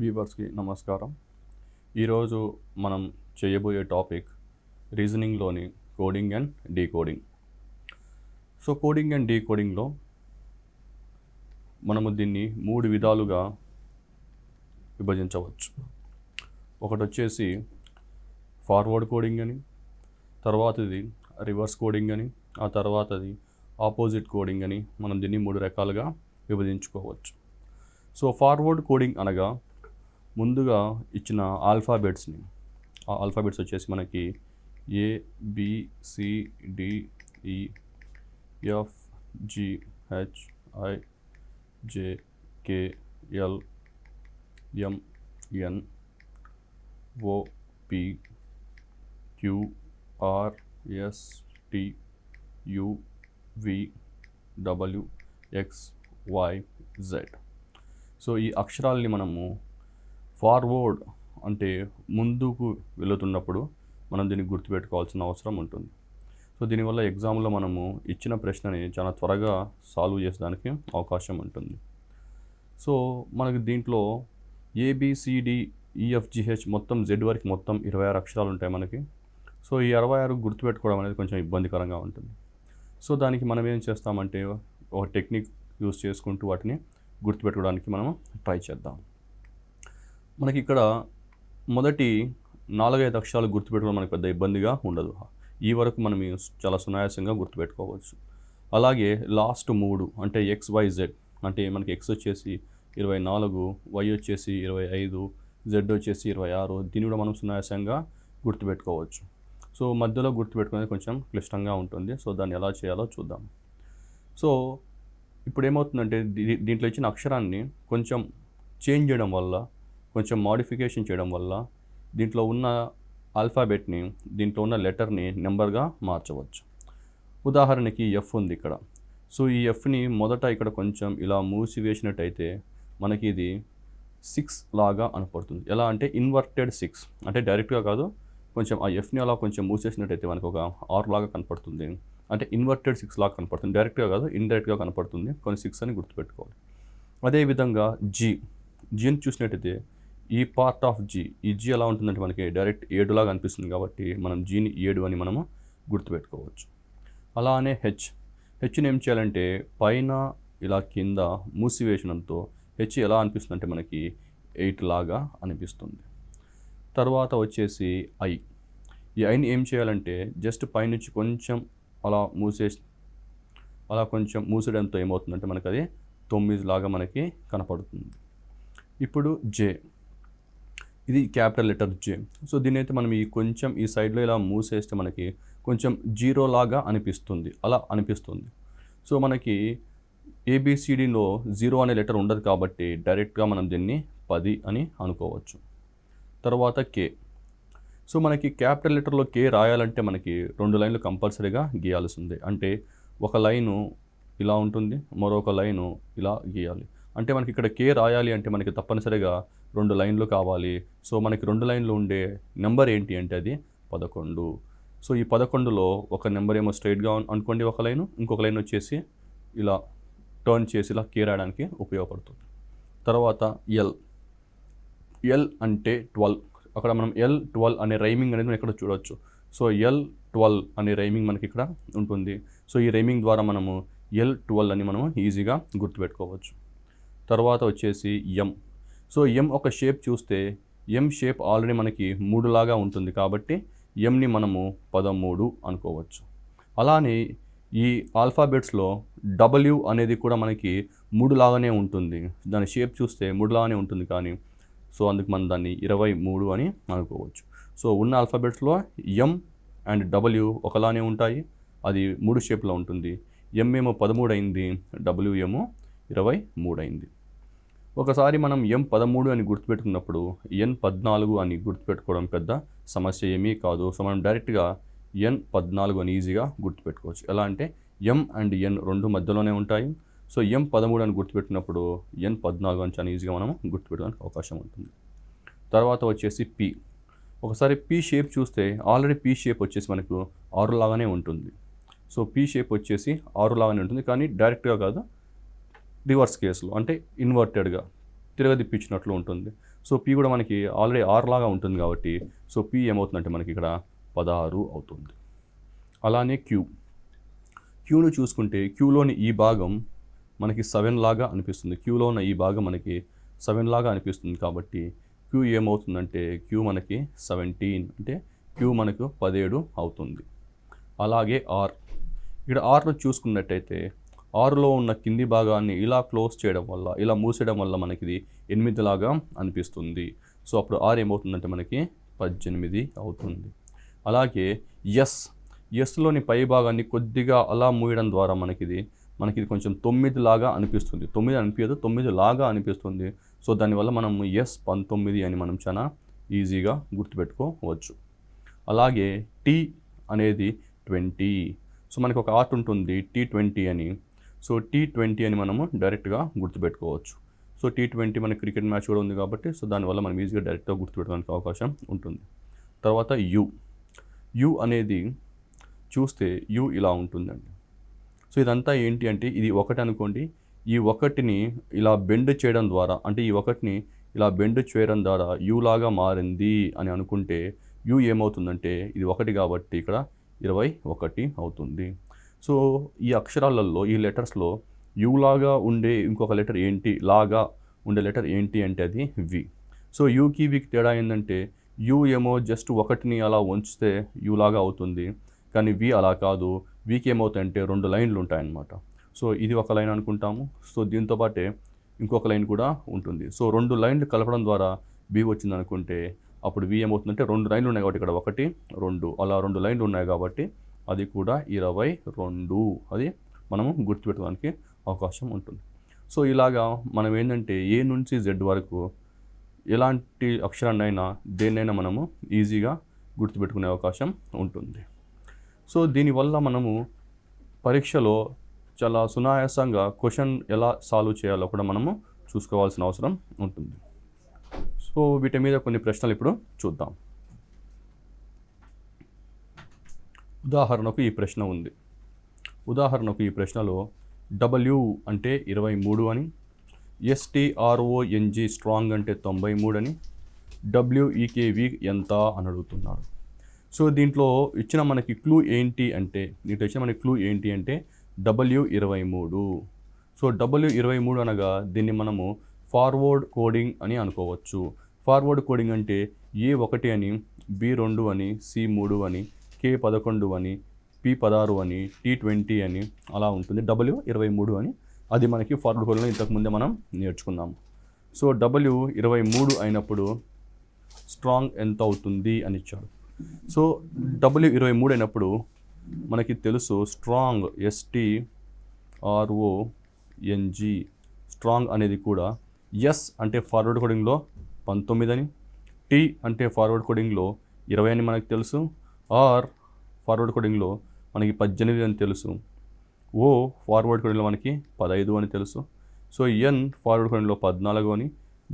వ్యూవర్స్కి నమస్కారం. ఈరోజు మనం చేయబోయే టాపిక్ రీజనింగ్లోని coding and decoding. So coding and డీకోడింగ్లో మనము దీన్ని 3 విధాలుగా విభజించవచ్చు. ఒకటి వచ్చేసి ఫార్వర్డ్ కోడింగ్ అని, తర్వాతది రివర్స్ కోడింగ్ అని, ఆ తర్వాతది ఆపోజిట్ కోడింగ్ అని మనం దీన్ని 3 రకాలుగా విభజించుకోవచ్చు. సో ఫార్వర్డ్ కోడింగ్ అనగా ముందుగా ఇచ్చిన ఆల్ఫాబెట్స్ని, ఆ ఆల్ఫాబెట్స్ వచ్చేసి మనకి A B C D E F G H I J K L M N O P Q R S T U V W X Y Z. So ఈ అక్షరాల్ని మనము forward అంటే ముందుకు వెళుతున్నప్పుడు మనం దీన్ని గుర్తుపెట్టుకోవాల్సిన అవసరం ఉంటుంది. సో దీనివల్ల ఎగ్జామ్లో మనము ఇచ్చిన ప్రశ్నని చాలా త్వరగా సాల్వ్ చేసేదానికి అవకాశం ఉంటుంది. సో మనకి దీంట్లో ఏబిసిడిఈఎఫ్జిహెచ్ మొత్తం జెడ్ వరకు మొత్తం 26 అక్షరాలు ఉంటాయి మనకి. సో ఈ 26 గుర్తుపెట్టుకోవడం అనేది కొంచెం ఇబ్బందికరంగా ఉంటుంది. సో దానికి మనం ఏం చేస్తామంటే ఒక టెక్నిక్ యూస్ చేసుకుంటూ వాటిని గుర్తుపెట్టుకోవడానికి మనం ట్రై చేద్దాం. మనకి ఇక్కడ మొదటి 4-5 అక్షరాలు గుర్తుపెట్టుకోవడం మనకు పెద్ద ఇబ్బందిగా ఉండదు. ఈ వరకు మనం చాలా సునాయాసంగా గుర్తుపెట్టుకోవచ్చు. అలాగే లాస్ట్ 3 అంటే XYZ అంటే మనకి X వచ్చేసి 24, Y వచ్చేసి 25, Z వచ్చేసి 26, దీన్ని కూడా మనం సునాయాసంగా గుర్తుపెట్టుకోవచ్చు. సో మధ్యలో గుర్తుపెట్టుకునేది కొంచెం క్లిష్టంగా ఉంటుంది. సో దాన్ని ఎలా చేయాలో చూద్దాం. సో ఇప్పుడు ఏమవుతుందంటే దీంట్లో ఇచ్చిన అక్షరాన్ని కొంచెం చేంజ్ చేయడం వల్ల, కొంచెం మోడిఫికేషన్ చేయడం వల్ల దీంట్లో ఉన్న ఆల్ఫాబెట్ని, దీంట్లో ఉన్న లెటర్ని నెంబర్గా మార్చవచ్చు. ఉదాహరణకి ఎఫ్ ఉంది ఇక్కడ. సో ఈ ఎఫ్ని మొదట ఇక్కడ కొంచెం ఇలా మూసివేసినట్టయితే మనకి ఇది 6 లాగా అనపడుతుంది. ఎలా అంటే ఇన్వర్టెడ్ 6 అంటే డైరెక్ట్గా కాదు, కొంచెం ఆ ఎఫ్ని అలా కొంచెం మూసేసినట్టయితే మనకు ఒక 6 లాగా కనపడుతుంది. అంటే ఇన్వర్టెడ్ 6 లాగా కనపడుతుంది. డైరెక్ట్గా కాదు, ఇండైరెక్ట్గా కనపడుతుంది. కొన్ని 6 అని గుర్తుపెట్టుకోవాలి. అదేవిధంగా జీని చూసినట్టయితే ఈ పార్ట్ ఆఫ్ జీ, ఈ జీ ఎలా ఉంటుందంటే మనకి డైరెక్ట్ 7 లాగా అనిపిస్తుంది. కాబట్టి మనం జీని 7 అని మనము గుర్తుపెట్టుకోవచ్చు. అలానే హెచ్ని ఏం చేయాలంటే పైన ఇలా కింద మూసివేసినంతో హెచ్ ఎలా అనిపిస్తుంది అంటే మనకి 8 లాగా అనిపిస్తుంది. తర్వాత వచ్చేసి ఈ ఐని ఏం చేయాలంటే జస్ట్ పైనుంచి కొంచెం అలా కొంచెం మూసేయడంతో ఏమవుతుందంటే మనకి అది 9 లాగా మనకి కనపడుతుంది. ఇప్పుడు జే, ఇది క్యాపిటల్ లెటర్ జే. సో దీని అయితే మనం కొంచెం ఈ సైడ్లో ఇలా మూసేస్తే మనకి కొంచెం 0 లాగా అనిపిస్తుంది, అలా అనిపిస్తుంది. సో మనకి ఏబిసిడిలో 0 అనే లెటర్ ఉండదు కాబట్టి డైరెక్ట్గా మనం దీన్ని 10 అని అనుకోవచ్చు. తర్వాత కే. సో మనకి క్యాపిటల్ లెటర్లో కే రాయాలంటే మనకి 2 లైన్లు కంపల్సరీగా గీయాల్సిందే. అంటే ఒక లైను ఇలా ఉంటుంది, మరొక లైను ఇలా గీయాలి. అంటే మనకి ఇక్కడ కే రాయాలి అంటే మనకి తప్పనిసరిగా 2 లైన్లు కావాలి. సో మనకి 2 లైన్లు ఉండే నెంబర్ ఏంటి అంటే అది 11. సో ఈ 11లో ఒక నెంబర్ ఏమో స్ట్రైట్గా అనుకోండి ఒక లైను, ఇంకొక లైన్ వచ్చేసి ఇలా టర్న్ చేసి ఇలా కే రాయడానికి ఉపయోగపడుతుంది. తర్వాత ఎల్ అంటే 12. అక్కడ మనం L12 అనే రైమింగ్ అనేది మనం ఇక్కడ చూడవచ్చు. సో L12 అనే రైమింగ్ మనకి ఇక్కడ ఉంటుంది. సో ఈ రైమింగ్ ద్వారా మనము L12 అని మనము ఈజీగా గుర్తుపెట్టుకోవచ్చు. తర్వాత వచ్చేసి ఎం. సో ఎం ఒక షేప్ చూస్తే ఎం షేప్ ఆల్రెడీ మనకి 3 లాగా ఉంటుంది కాబట్టి ఎంని మనము 13 అనుకోవచ్చు. అలానే ఈ ఆల్ఫాబెట్స్లో W అనేది కూడా మనకి 3 లాగానే ఉంటుంది. దాని షేప్ చూస్తే 3 లాగానే ఉంటుంది కానీ సో అందుకు మనం దాన్ని 23 అని అనుకోవచ్చు. సో ఉన్న ఆల్ఫాబెట్స్లో ఎం అండ్ W ఒకలానే ఉంటాయి, అది 3 షేప్లో ఉంటుంది. ఎం ఏమో 13 అయింది, W ఏమో 23 అయింది. ఒకసారి మనం M13 అని గుర్తుపెట్టుకున్నప్పుడు N14 అని గుర్తుపెట్టుకోవడం పెద్ద సమస్య ఏమీ కాదు. సో మనం డైరెక్ట్గా N14 అని ఈజీగా గుర్తుపెట్టుకోవచ్చు. ఎలా అంటే M అండ్ N 2 మధ్యలోనే ఉంటాయి. సో M13 అని గుర్తుపెట్టినప్పుడు N14 అని చాలా ఈజీగా మనం గుర్తుపెట్టడానికి అవకాశం ఉంటుంది. తర్వాత వచ్చేసి P. ఒకసారి P షేప్ చూస్తే ఆల్రెడీ P షేప్ వచ్చేసి మనకు 6 లాగానే ఉంటుంది. సో P షేప్ వచ్చేసి 6 లాగానే ఉంటుంది కానీ డైరెక్ట్గా కాదు, రివర్స్ కేసులో అంటే ఇన్వర్టెడ్గా తిరగదిప్పించినట్లు ఉంటుంది. సో పి కూడా మనకి ఆల్రెడీ 6 లాగా ఉంటుంది కాబట్టి సో పి ఏమవుతుందంటే మనకి ఇక్కడ 16 అవుతుంది. అలానే క్యూను చూసుకుంటే క్యూలోని ఈ భాగం మనకి 7 లాగా అనిపిస్తుంది. క్యూలో ఉన్న ఈ భాగం మనకి 7 లాగా అనిపిస్తుంది కాబట్టి క్యూ ఏమవుతుందంటే క్యూ మనకి 17 అంటే క్యూ మనకు 17 అవుతుంది. అలాగే ఇక్కడ ఆర్ను చూసుకున్నట్టయితే 6లో ఉన్న కింది భాగాన్ని ఇలా క్లోజ్ చేయడం వల్ల, ఇలా మూసేయడం వల్ల మనకి ఇది 8 లాగా అనిపిస్తుంది. సో అప్పుడు ఆర్ ఏమవుతుందంటే మనకి 18 అవుతుంది. అలాగే ఎస్లోని పై భాగాన్ని కొద్దిగా అలా మూయడం ద్వారా మనకి ఇది కొంచెం 9 లాగా అనిపిస్తుంది. 9 అనిపించదు, 9 లాగా అనిపిస్తుంది. సో దానివల్ల మనం S19 అని మనం చాలా ఈజీగా గుర్తుపెట్టుకోవచ్చు. అలాగే టీ అనేది 20. సో మనకి ఒక ఆర్ట్ ఉంటుంది T20 అని. సో T20 అని మనము డైరెక్ట్గా గుర్తుపెట్టుకోవచ్చు. సో T20 మనకి క్రికెట్ మ్యాచ్ కూడా ఉంది కాబట్టి సో దానివల్ల మనం ఈజీగా డైరెక్ట్గా గుర్తుపెట్టుకోవడానికి అవకాశం ఉంటుంది. తర్వాత యు అనేది చూస్తే యు ఇలా ఉంటుందండి. సో ఇదంతా ఏంటి అంటే ఇది ఒకటి అనుకోండి, ఈ ఒకటిని ఇలా బెండ్ చేయడం ద్వారా, అంటే ఈ ఒకటిని ఇలా బెండ్ చేయడం ద్వారా యు లాగా మారింది అని అనుకుంటే యు ఏమవుతుందంటే ఇది ఒకటి కాబట్టి ఇక్కడ 21 అవుతుంది. సో ఈ అక్షరాలలో, ఈ లెటర్స్లో యు లాగా ఉండే ఇంకొక లెటర్ ఏంటి, లాగా ఉండే లెటర్ ఏంటి అంటే అది వి. సో యూకి వికి తేడా ఏంటంటే యు ఏమో జస్ట్ ఒకటిని అలా ఉంచితే యు లాగా అవుతుంది, కానీ వి అలా కాదు. వీకి ఏమవుతాయంటే 2 లైన్లు ఉంటాయన్నమాట. సో ఇది ఒక లైన్ అనుకుంటాము. సో దీంతో పాటే ఇంకొక లైన్ కూడా ఉంటుంది. సో 2 లైన్లు కలపడం ద్వారా బి వచ్చింది అనుకుంటే అప్పుడు వి ఏమవుతుందంటే 2 లైన్లు ఉన్నాయి కాబట్టి ఇక్కడ 1, 2 అలా 2 లైన్లు ఉన్నాయి కాబట్టి అది కూడా 22. అది మనము గుర్తుపెట్టడానికి అవకాశం ఉంటుంది. సో ఇలాగా మనం ఏంటంటే ఏ నుంచి జెడ్ వరకు ఎలాంటి అక్షరాన్నైనా దేన్నైనా మనము ఈజీగా గుర్తుపెట్టుకునే అవకాశం ఉంటుంది. సో దీనివల్ల మనము పరీక్షలో చాలా సునాయాసంగా క్వశ్చన్ ఎలా సాల్వ్ చేయాలో కూడా మనము చూసుకోవాల్సిన అవసరం ఉంటుంది. సో వీటి మీద కొన్ని ప్రశ్నలు ఇప్పుడు చూద్దాం. ఉదాహరణకు ఈ ప్రశ్న ఉంది. ఉదాహరణకు ఈ ప్రశ్నలో W అంటే 23 అని, STRONG స్ట్రాంగ్ అంటే 93 అని, WEKV ఎంత అని అడుగుతున్నాడు. సో దీంట్లో ఇచ్చిన మనకి క్లూ ఏంటి అంటే W23. సో W23 అనగా దీన్ని మనము ఫార్వర్డ్ కోడింగ్ అని అనుకోవచ్చు. ఫార్వర్డ్ కోడింగ్ అంటే A1 అని, B2 అని, C3 అని, K11 అని, P16 అని, T20 అని అలా ఉంటుంది. W23 అని అది మనకి ఫార్వర్డ్ కోడింగ్లో ఇంతకుముందే మనం నేర్చుకున్నాము. సో W23 అయినప్పుడు స్ట్రాంగ్ ఎంత అవుతుంది అని ఇచ్చాడు. సో W23 అయినప్పుడు మనకి తెలుసు స్ట్రాంగ్ STRONG స్ట్రాంగ్ అనేది కూడా ఎస్ అంటే ఫార్వర్డ్ కోడింగ్లో 19 అని, టీ అంటే ఫార్వర్డ్ కోడింగ్లో 20 అని మనకు తెలుసు, ఆర్ ఫార్వర్డ్ కోడింగ్లో మనకి 18 అని తెలుసు, ఓ ఫార్వర్డ్ కోడింగ్లో మనకి 15 అని తెలుసు, సో ఎన్ ఫార్వర్డ్ కోడింగ్లో 14 అని,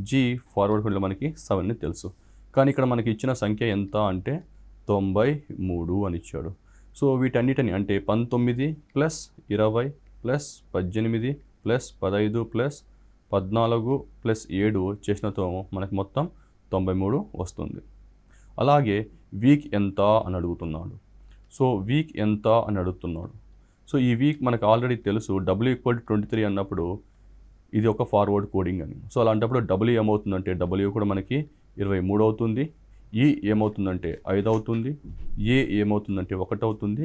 జీ ఫార్వర్డ్ కోడింగ్లో మనకి 7 అని తెలుసు. కానీ ఇక్కడ మనకి ఇచ్చిన సంఖ్య ఎంత అంటే 93 అని ఇచ్చాడు. సో వీటన్నిటిని అంటే 19 + 20 + 18 + 15 + 14 + 7 చేసినతో మనకి మొత్తం 93 వస్తుంది. అలాగే వీక్ ఎంత అని అడుగుతున్నాడు. సో వీక్ ఎంత అని అడుగుతున్నాడు. సో ఈ వీక్ మనకు ఆల్రెడీ తెలుసు W=23 అన్నప్పుడు ఇది ఒక ఫార్వర్డ్ కోడింగ్ అని. సో అలాంటప్పుడు W ఏమవుతుందంటే W కూడా మనకి 23 అవుతుంది, ఈ ఏమవుతుందంటే 5 అవుతుంది, ఏ ఏమవుతుందంటే 1 అవుతుంది,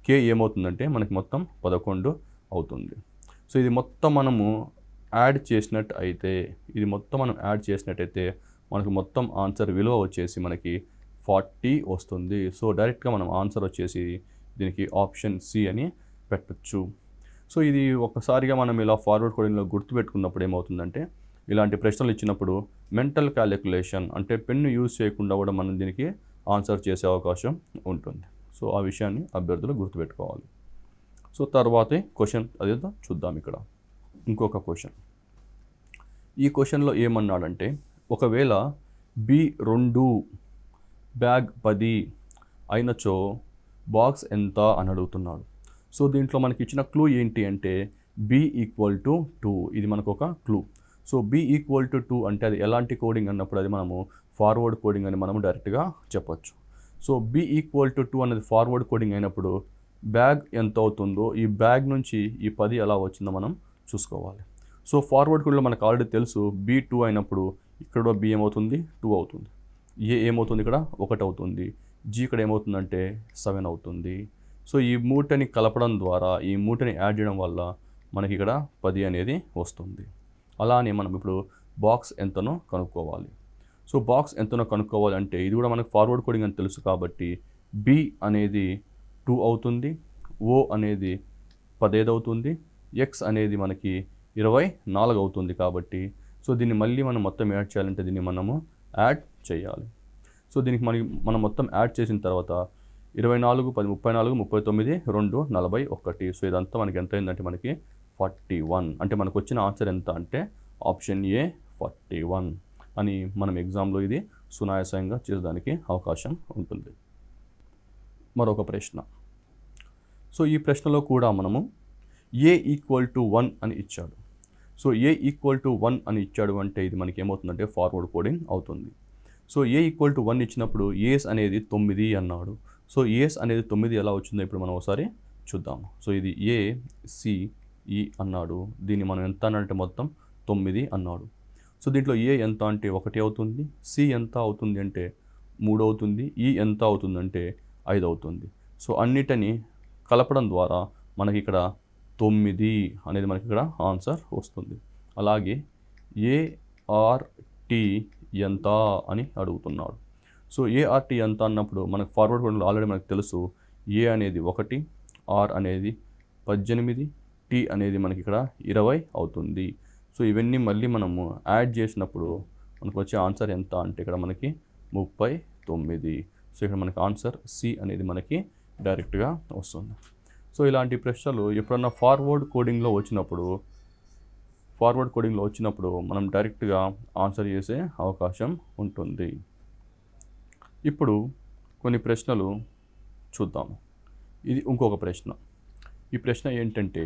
కే ఏమవుతుందంటే మనకి మొత్తం 11 అవుతుంది. సో ఇది మొత్తం మనము యాడ్ చేసినట్టయితే మనకు మొత్తం ఆన్సర్ విలువ వచ్చేసి మనకి 40 వస్తుంది. సో డైరెక్ట్గా మనం ఆన్సర్ వచ్చేసి దీనికి ఆప్షన్ సి అని పెట్టచ్చు. సో ఇది ఒక్కసారిగా మనం ఇలా ఫార్వర్డ్ కోడింగ్లో గుర్తుపెట్టుకున్నప్పుడు ఏమవుతుందంటే ఇలాంటి ప్రశ్నలు ఇచ్చినప్పుడు మెంటల్ క్యాలిక్యులేషన్ అంటే పెన్ను యూజ్ చేయకుండా కూడా మనం దీనికి ఆన్సర్ చేసే అవకాశం ఉంటుంది. సో ఆ విషయాన్ని అభ్యర్థులు గుర్తుపెట్టుకోవాలి. సో తర్వాతే క్వశ్చన్ అదేదో చూద్దాం. ఇక్కడ ఇంకొక క్వశ్చన్. ఈ క్వశ్చన్లో ఏమన్నాడంటే ఒకవేళ B2 బ్యాగ్ 10 అయినచో బాక్స్ ఎంత అని అడుగుతున్నాడు. సో దీంట్లో మనకి ఇచ్చిన క్లూ ఏంటి అంటే B = 2. ఇది మనకు ఒక clue. So B equal to 2 అంటే అది ఎలాంటి కోడింగ్ అన్నప్పుడు అది మనము ఫార్వర్డ్ కోడింగ్ అని మనము డైరెక్ట్గా చెప్పొచ్చు. సో బి ఈక్వల్ టు 2 అనేది ఫార్వర్డ్ కోడింగ్ అయినప్పుడు బ్యాగ్ ఎంత అవుతుందో ఈ బ్యాగ్ నుంచి ఈ 10 ఎలా వచ్చిందో మనం చూసుకోవాలి. సో ఫార్వర్డ్ కోడ్లో మనకు ఆల్రెడీ తెలుసు బి 2 అయినప్పుడు ఇక్కడ బి ఏమవుతుంది 2 అవుతుంది, ఏ ఏమవుతుంది ఇక్కడ 1 అవుతుంది, జీ ఇక్కడ ఏమవుతుందంటే 7 అవుతుంది. సో ఈ మూటని కలపడం ద్వారా ఈ మూటని యాడ్ చేయడం వల్ల మనకి ఇక్కడ 10 అనేది వస్తుంది. అలానే మనం ఇప్పుడు బాక్స్ ఎంతనో కనుక్కోవాలి. సో బాక్స్ ఎంతనో కనుక్కోవాలి అంటే ఇది కూడా మనకు ఫార్వర్డ్ కోడింగ్ అని తెలుసు కాబట్టి బి అనేది 2 అవుతుంది, ఓ అనేది 15 అవుతుంది, ఎక్స్ అనేది మనకి 24 అవుతుంది కాబట్టి సో దీన్ని మళ్ళీ మనం మొత్తం యాడ్ చేయాలంటే దీన్ని మనము యాడ్ చేయాలి. సో దీనికి మనం మొత్తం యాడ్ చేసిన తర్వాత 24, 10, 34, 39, 2, 41. సో ఇదంతా మనకి ఎంత అయిందంటే మనకి 41. అంటే మనకు వచ్చిన ఆన్సర్ ఎంత అంటే ఆప్షన్ ఏ 41 అని మనం ఎగ్జామ్లో ఇది సునాయాసంగా చేసేదానికి అవకాశం ఉంటుంది. మరొక ప్రశ్న. సో ఈ ప్రశ్నలో కూడా మనము ఏ ఈక్వల్ టు 1 అని ఇచ్చాడు. సో ఏ ఈక్వల్ టు 1 అని ఇచ్చాడు అంటే ఇది మనకి ఏమవుతుందంటే ఫార్వర్డ్ కోడింగ్ అవుతుంది. సో ఏ ఈక్వల్ టు 1 ఇచ్చినప్పుడు ఏస్ అనేది 9 అన్నాడు. సో ఏస్ అనేది 9 ఎలా వచ్చిందో ఇప్పుడు మనం ఒకసారి చూద్దాము. సో ఇది ఏ సి ఈ అన్నాడు, దీన్ని మనం ఎంత అన్నాడంటే మొత్తం 9 అన్నాడు. సో దీంట్లో ఏ ఎంత అంటే 1 అవుతుంది, సి ఎంత అవుతుంది అంటే 3 అవుతుంది, ఈ ఎంత అవుతుందంటే 5 అవుతుంది. సో అన్నిటిని కలపడం ద్వారా మనకి ఇక్కడ 9 అనేది మనకి ఇక్కడ ఆన్సర్ వస్తుంది. అలాగే ఏఆర్టీ ఎంత అని అడుగుతున్నాడు. సో ఏఆర్టీ ఎంత అన్నప్పుడు మనకు ఫార్వర్డ్ కోడింగ్లో ఆల్రెడీ మనకు తెలుసు ఏ అనేది 1, ఆర్ అనేది 18, టీ అనేది మనకి ఇక్కడ 20 అవుతుంది. సో ఇవన్నీ మళ్ళీ మనము యాడ్ చేసినప్పుడు మనకు వచ్చే ఆన్సర్ ఎంత అంటే ఇక్కడ మనకి 39. సో ఇక్కడ మనకి ఆన్సర్ సి అనేది మనకి డైరెక్ట్గా వస్తుంది. సో ఇలాంటి ప్రశ్నలు ఎప్పుడన్నా ఫార్వర్డ్ కోడింగ్లో వచ్చినప్పుడు మనం డైరెక్ట్గా ఆన్సర్ చేసే అవకాశం ఉంటుంది. ఇప్పుడు కొన్ని ప్రశ్నలు చూద్దాము. ఇది ఇంకొక ప్రశ్న. ఈ ప్రశ్న ఏంటంటే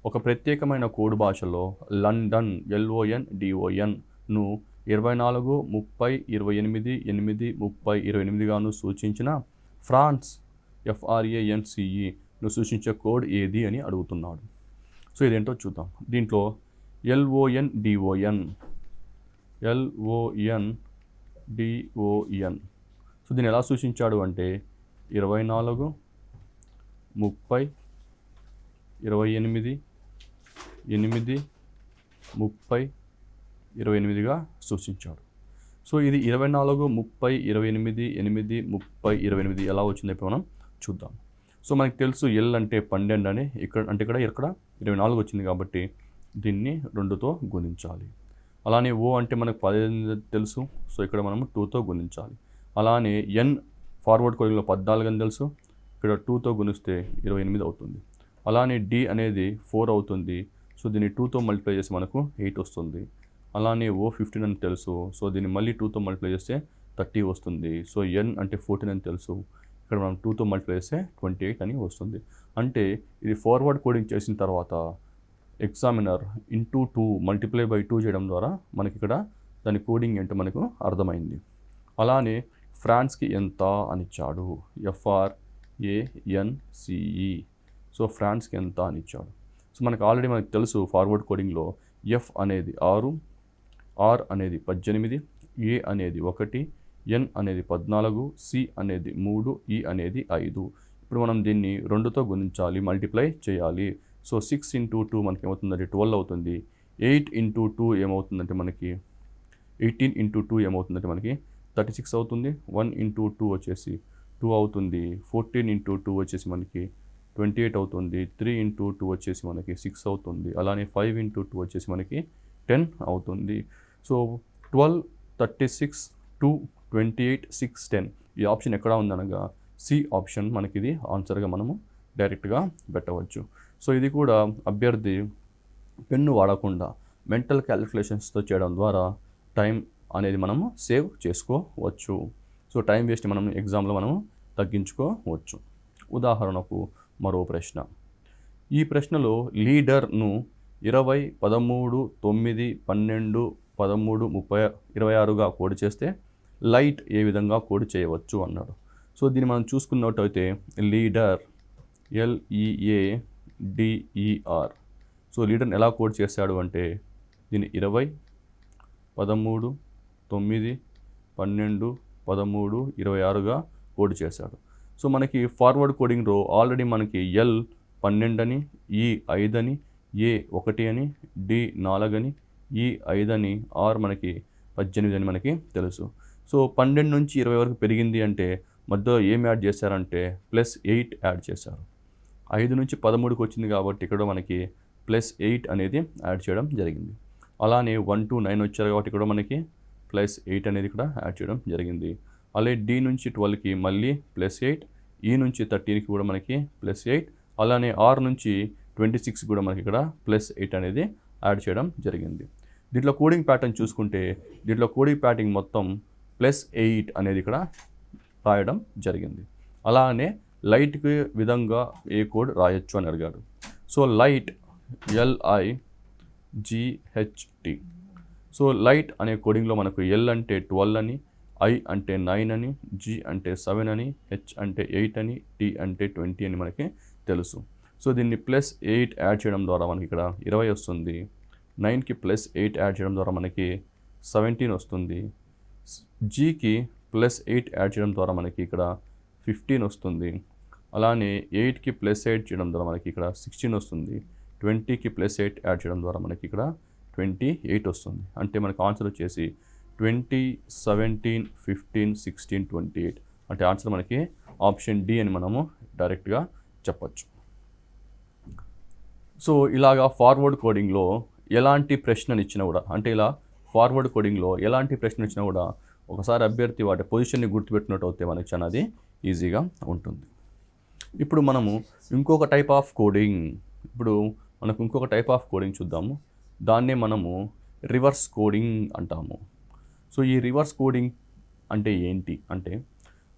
ఒక ప్రత్యేకమైన కోడ్ భాషలో లండన్ LONDONను 24, 30, 28, 8, 30, 28గాను సూచించిన ఫ్రాన్స్ FRANCEను సూచించే కోడ్ ఏది అని అడుగుతున్నాడు. సో ఇదేంటో చూద్దాం. దీంట్లో LONDON సో దీన్ని ఎలా సూచించాడు అంటే 24, 30, 28, 8, 30, 28గా సూచించాడు. సో ఇది 24, 30, 28, 8, 30, 28 ఎలా వచ్చిందో ఇప్పుడు మనం చూద్దాం. సో మనకి తెలుసు ఎల్ అంటే 12 అని, ఇక్కడ 24 వచ్చింది కాబట్టి దీన్ని 2తో గుణించాలి. అలానే ఓ అంటే మనకు 15 తెలుసు, సో ఇక్కడ మనము 2తో గుణించాలి. అలానే ఎన్ ఫార్వర్డ్ కోడింగ్లో 14 అని తెలుసు, ఇక్కడ 2తో గుణిస్తే 28 అవుతుంది. అలానే డి అనేది 4 అవుతుంది, సో దీన్ని 2తో మల్టిప్లై చేస్తే మనకు 8 వస్తుంది. అలానే ఓ 15 అని తెలుసు, సో దీన్ని మళ్ళీ 2తో మల్టిప్లై చేస్తే 30 వస్తుంది. సో ఎన్ అంటే 14 అని తెలుసు, ఇక్కడ మనం 2తో మల్టిప్లై చేస్తే 28 అని వస్తుంది. అంటే ఇది ఫార్వర్డ్ కోడింగ్ చేసిన తర్వాత ఎగ్జామినర్ ఇంటూ 2 మల్టిప్లై బై 2 చేయడం ద్వారా మనకి ఇక్కడ దాని కోడింగ్ ఏంటో మనకు అర్థమైంది. అలానే ఫ్రాన్స్కి ఎంత అని ఇచ్చాడు, FRANCE. సో ఫ్రాన్స్కి ఎంత అని ఇచ్చాడు. సో మనకు ఆల్రెడీ మనకు తెలుసు ఫార్వర్డ్ కోడింగ్లో ఎఫ్ అనేది 6, ఆర్ అనేది 18, ఏ అనేది 1, ఎన్ అనేది 14, సి అనేది 3, ఈ అనేది 5. ఇప్పుడు మనం దీన్ని 2తో గుణించాలి, మల్టిప్లై చేయాలి. సో 6 × 2 మనకి ఏమవుతుందంటే 12 అవుతుంది. 8 × 2 ఏమవుతుందంటే మనకి 18 × 2 ఏమవుతుందంటే మనకి 36 అవుతుంది. 1 × 2 వచ్చేసి 2 అవుతుంది. 14 × 2 వచ్చేసి మనకి 28 అవుతుంది. 3 × 2 వచ్చేసి మనకి 6 అవుతుంది. అలానే 5 × 2 వచ్చేసి మనకి 10 అవుతుంది. సో 12, 36, 2, 28, 6, 10 ఈ ఆప్షన్ ఎక్కడ ఉందనగా సి ఆప్షన్ మనకి ఇది ఆన్సర్గా మనము డైరెక్ట్గా పెట్టవచ్చు. సో ఇది కూడా అభ్యర్థి పెన్ను వాడకుండా మెంటల్ క్యాలిక్యులేషన్స్తో చేయడం ద్వారా టైం అనేది మనము సేవ్ చేసుకోవచ్చు. సో టైం వేస్ట్ మనం ఎగ్జామ్లో మనము తగ్గించుకోవచ్చు. ఉదాహరణకు మరో ప్రశ్న. ఈ ప్రశ్నలో లీడర్ను 20, 13, 9, 12, 13, 30, 26గా కోడ్ చేస్తే లైట్ ఏ విధంగా కోడ్ చేయవచ్చు అన్నాడు. సో దీన్ని మనం చూసుకున్నట్టయితే లీడర్ LEADER. సో లీడర్ని ఎలా కోడ్ చేశాడు అంటే దీన్ని 20, 13, 9, 12, 13, 26గా కోడ్ చేశాడు. సో మనకి ఫార్వర్డ్ కోడింగ్లో ఆల్రెడీ మనకి L 12 అని, E 5 అని, A 1 అని, D 4 అని, E 5 అని, R మనకి 18 అని మనకి తెలుసు. సో 12 నుంచి 20 వరకు పెరిగింది అంటే మధ్యలో ఏం యాడ్ చేశారంటే +8 యాడ్ చేశారు. 5 నుంచి 13కి వచ్చింది కాబట్టి ఇక్కడ మనకి +8 అనేది యాడ్ చేయడం జరిగింది. అలానే 1 to 9 వచ్చారు కాబట్టి ఇక్కడ మనకి +8 అనేది ఇక్కడ యాడ్ చేయడం జరిగింది. అలాగే D నుంచి 12కి మళ్ళీ +8, E నుంచి 13కి కూడా మనకి +8, అలానే R నుంచి 26 కూడా మనకి ఇక్కడ +8 అనేది యాడ్ చేయడం జరిగింది. దీంట్లో కోడింగ్ ప్యాటర్న్ చూసుకుంటే దీంట్లో కోడింగ్ ప్యాటర్న్ మొత్తం +8 అనేది ఇక్కడ రాయడం జరిగింది. అలానే లైట్కి విధంగా ఏ కోడ్ రాయొచ్చు అని అడిగాడు. So light LIGHT. So light అనే కోడింగ్లో మనకు L అంటే 12 అని, I అంటే 9 అని, G అంటే 7 అని, H అంటే 8 అని, T అంటే 20 అని మనకి తెలుసు. సో దీన్ని +8 యాడ్ చేయడం ద్వారా మనకి ఇక్కడ 20 వస్తుంది. 9కి +8 యాడ్ చేయడం ద్వారా మనకి 17 వస్తుంది. Gకి +8 యాడ్ చేయడం ద్వారా మనకి ఇక్కడ 15 వస్తుంది. అలానే 8కి +8 చేయడం ద్వారా మనకి ఇక్కడ 16 వస్తుంది. 20కి +8 యాడ్ చేయడం ద్వారా మనకి ఇక్కడ 28 వస్తుంది. అంటే మనకు ఆన్సర్ వచ్చేసి 20, 17, 15, 16, 28. అంటే ఆన్సర్ మనకి ఆప్షన్ D అని మనము డైరెక్ట్గా చెప్పచ్చు. సో ఇలాగా ఫార్వర్డ్ కోడింగ్లో ఎలాంటి ప్రశ్నను ఇచ్చినా కూడా, అంటే ఇలా ఫార్వర్డ్ కోడింగ్లో ఎలాంటి ప్రశ్న ఇచ్చినా కూడా ఒకసారి అభ్యర్థి వాటి పొజిషన్ని గుర్తుపెట్టినట్టు అయితే మనకి చాలా అది ఈజీగా ఉంటుంది. ఇప్పుడు మనము ఇంకొక టైప్ ఆఫ్ కోడింగ్ చూద్దాము. దాన్నే మనము రివర్స్ కోడింగ్ అంటాము. సో ఈ రివర్స్ కోడింగ్ అంటే ఏంటి అంటే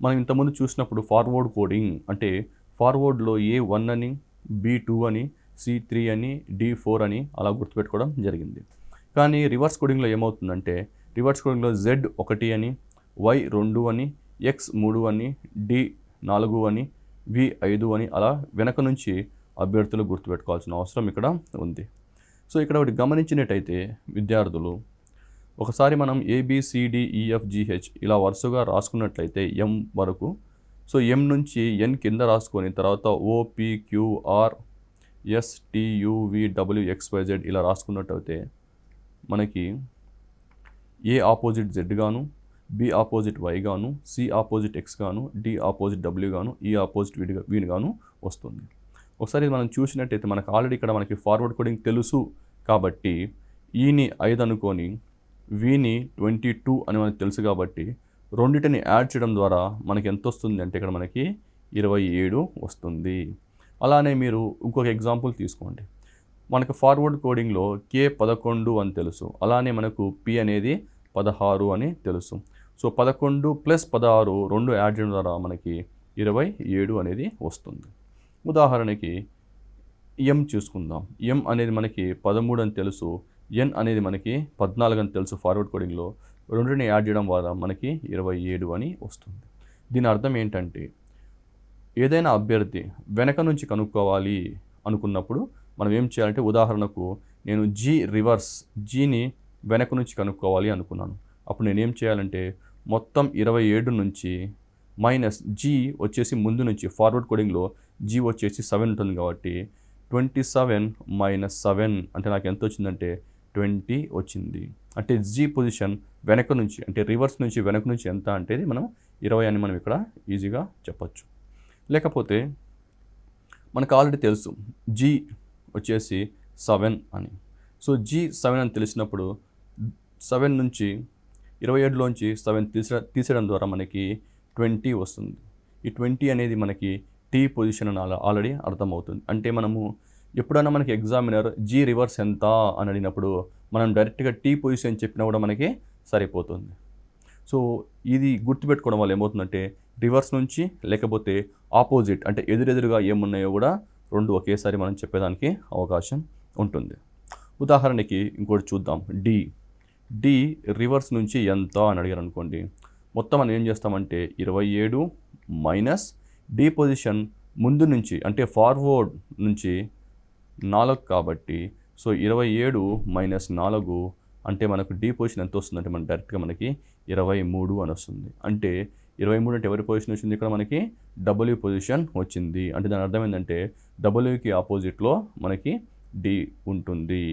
మనం ఇంతకుముందు చూసినప్పుడు ఫార్వర్డ్ కోడింగ్ అంటే ఫార్వర్డ్లో A1 అని, B2 అని, C3 అని, D4 అని అలా గుర్తుపెట్టుకోవడం జరిగింది. కానీ రివర్స్ కోడింగ్లో ఏమవుతుందంటే రివర్స్ కోడింగ్లో Z1 అని, Y2 అని, X3 అని, D4 అని, V5 అని అలా వెనక నుంచి అభ్యర్థులు గుర్తుపెట్టుకోవాల్సిన అవసరం ఇక్కడ ఉంది. సో ఇక్కడ ఒకటి గమనించినట్టయితే విద్యార్థులు ఒకసారి మనం ABCDEFGH ఇలా వరుసగా రాసుకున్నట్లయితే M వరకు, సో M నుంచి N కింద రాసుకొని తర్వాత OPQRSTUVWXYZ ఇలా రాసుకున్నట్టయితే మనకి A ఆపోజిట్ Z గాను, B ఆపోజిట్ Y గాను, C ఆపోజిట్ X గాను, D ఆపోజిట్ W గాను, E ఆపోజిట్ V గాను వస్తుంది. ఒకసారి మనం చూసినట్టయితే మనకు ఆల్రెడీ ఇక్కడ మనకి ఫార్వర్డ్ కోడింగ్ తెలుసు కాబట్టి ఈని 5 అనుకొని వీని 22 అని మనకు తెలుసు కాబట్టి రెండింటిని యాడ్ చేయడం ద్వారా మనకి ఎంత వస్తుంది అంటే ఇక్కడ మనకి 27 వస్తుంది. అలానే మీరు ఇంకొక ఎగ్జాంపుల్ తీసుకోండి. మనకు ఫార్వర్డ్ కోడింగ్లో K11 అని తెలుసు, అలానే మనకు P అనేది 16 అని తెలుసు. సో 11 + 16 రెండు యాడ్ చేయడం ద్వారా మనకి 27 అనేది వస్తుంది. ఉదాహరణకి M చూసుకుందాం. M అనేది మనకి 13 అని తెలుసు, N అనేది మనకి 14 అని తెలుసు. ఫార్వర్డ్ కోడింగ్లో రెండుని యాడ్ చేయడం వల్ల మనకి 27 అని వస్తుంది. దీని అర్థం ఏంటంటే ఏదైనా అభ్యర్థి వెనక నుంచి కనుక్కోవాలి అనుకున్నప్పుడు మనం ఏం చేయాలంటే ఉదాహరణకు నేను Gని వెనక నుంచి కనుక్కోవాలి అనుకున్నాను. అప్పుడు నేను ఏం చేయాలంటే మొత్తం 27 నుంచి -G వచ్చేసి ముందు నుంచి ఫార్వర్డ్ కోడింగ్లో G వచ్చేసి 7 ఉంటుంది కాబట్టి 27 - 7 అంటే నాకు ఎంత వచ్చిందంటే 20 వచ్చింది. అంటే G పొజిషన్ వెనక నుంచి అంటే రివర్స్ నుంచి వెనక నుంచి ఎంత అంటే మనం 20 అని మనం ఇక్కడ ఈజీగా చెప్పచ్చు. లేకపోతే మనకు ఆల్రెడీ తెలుసు G వచ్చేసి 7 అని. సో G 7 అని తెలిసినప్పుడు 7 నుంచి 27లోంచి 7 తీసేయడం ద్వారా మనకి 20 వస్తుంది. ఈ 20 అనేది మనకి T పొజిషన్ అని ఆల్రెడీ అర్థమవుతుంది. అంటే మనము ఎప్పుడైనా మనకి ఎగ్జామినర్ G రివర్స్ ఎంత అని అడిగినప్పుడు మనం డైరెక్ట్గా T పొజిషన్ చెప్పినా కూడా మనకి సరిపోతుంది. సో ఇది గుర్తుపెట్టుకోవడం వల్ల ఏమవుతుందంటే రివర్స్ నుంచి లేకపోతే ఆపోజిట్ అంటే ఎదురెదురుగా ఏమున్నాయో కూడా రెండు ఒకేసారి మనం చెప్పేదానికి అవకాశం ఉంటుంది. ఉదాహరణకి ఇంకోటి చూద్దాం. డి రివర్స్ నుంచి ఎంత అని అడిగారు అనుకోండి. మొత్తం మనం ఏం చేస్తామంటే 27 మైనస్ డి పొజిషన్ ముందు నుంచి అంటే ఫార్వర్డ్ నుంచి 4 కాబట్టి సో 27 మైనస్ 4 అంటే మనకు డి పొజిషన్ ఎంత వస్తుందంటే మనకి డైరెక్ట్గా మనకి 23 అని వస్తుంది. అంటే 23 అంటే ఎవరి పొజిషన్ వచ్చింది ఇక్కడ మనకి డబ్ల్యూ పొజిషన్ వచ్చింది. అంటే దాని అర్థం ఏంటంటే డబ్ల్యూకి ఆపోజిట్లో మనకి డి ఉంటుంది.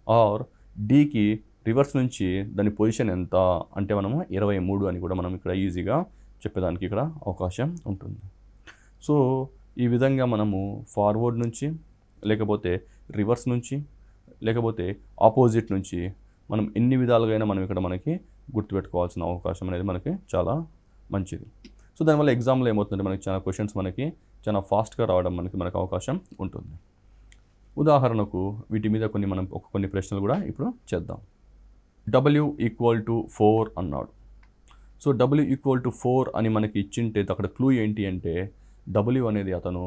ఆర్ డికి రివర్స్ నుంచి దాని పొజిషన్ ఎంత అంటే మనము 23 అని కూడా మనం ఇక్కడ ఈజీగా చెప్పేదానికి ఇక్కడ అవకాశం ఉంటుంది. సో ఈ విధంగా మనము ఫార్వర్డ్ నుంచి లేకపోతే రివర్స్ నుంచి లేకపోతే ఆపోజిట్ నుంచి మనం ఎన్ని విధాలుగా మనం ఇక్కడ మనకి గుర్తుపెట్టుకోవాల్సిన అవకాశం అనేది మనకి చాలా మంచిది. సో దానివల్ల ఎగ్జామ్లో ఏమవుతుందంటే మనకి చాలా క్వశ్చన్స్ మనకి చాలా ఫాస్ట్గా రావడం మనకి అవకాశం ఉంటుంది. ఉదాహరణకు వీటి మీద కొన్ని ప్రశ్నలు కూడా ఇప్పుడు చేద్దాం. W = 4 అన్నాడు. సో W = 4 అని మనకి ఇచ్చింటే అక్కడ క్లూ ఏంటి అంటే W అనేది అతను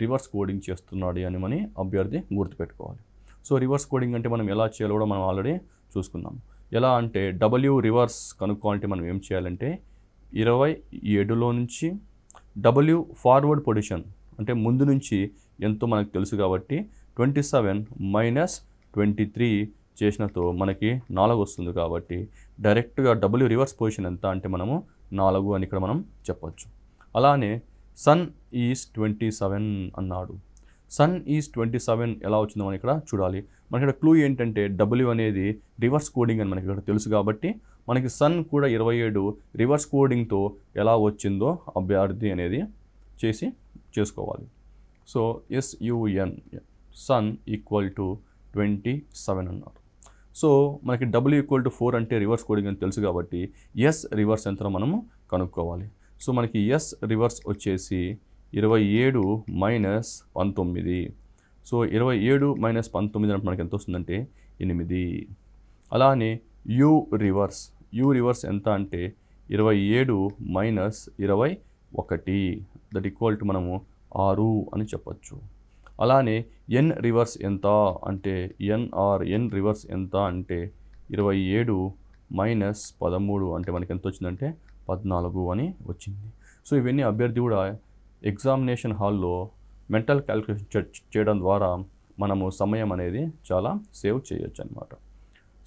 రివర్స్ కోడింగ్ చేస్తున్నాడు అని మన అభ్యర్థి గుర్తుపెట్టుకోవాలి. సో రివర్స్ కోడింగ్ అంటే మనం ఎలా చేయాలో కూడా మనం ఆల్రెడీ చూసుకున్నాం. ఎలా అంటే W రివర్స్ కనుక్కోవాలంటే మనం ఏం చేయాలంటే 27లో నుంచి W ఫార్వర్డ్ పొజిషన్ అంటే ముందు నుంచి ఎంతో మనకు తెలుసు కాబట్టి 27 మైనస్ 23 చేసినతో మనకి 4 వస్తుంది కాబట్టి డైరెక్ట్గా W రివర్స్ పొజిషన్ ఎంత అంటే మనము 4 అని ఇక్కడ మనం చెప్పొచ్చు. అలానే సన్ ఈజ్ 27 అన్నాడు. సన్ ఈజ్ 27 ఎలా వచ్చిందో మనం ఇక్కడ చూడాలి. మనకి ఇక్కడ క్లూ ఏంటంటే W అనేది రివర్స్ కోడింగ్ అని మనకి ఇక్కడ తెలుసు కాబట్టి మనకి సన్ కూడా 27 రివర్స్ కోడింగ్తో ఎలా వచ్చిందో అభ్యర్థి అనేది చేసుకోవాలి. సో SUN సన్ = 27 అన్నారు. సో మనకి W = 4 అంటే రివర్స్ కోడింగ్ అని తెలుసు కాబట్టి S రివర్స్ ఎంతనో మనము కనుక్కోవాలి. సో మనకి S రివర్స్ వచ్చేసి 27 మైనస్ 19. సో 27 మైనస్ 19 అంటే మనకి ఎంత వస్తుందంటే 8. అలానే U రివర్స్ ఎంత అంటే 27 మైనస్ 21 దట్ ఈక్వల్ టు మనము 6 అని చెప్పచ్చు. అలానే N రివర్స్ ఎంత అంటే N రివర్స్ ఎంత అంటే 27 మైనస్ 13 అంటే మనకి ఎంత వచ్చిందంటే 14 అని వచ్చింది. సో ఇవన్నీ అభ్యర్థి కూడా ఎగ్జామినేషన్ హాల్లో మెంటల్ క్యాలిక్యులేషన్ చేయడం ద్వారా మనము సమయం అనేది చాలా సేవ్ చేయొచ్చు అనమాట.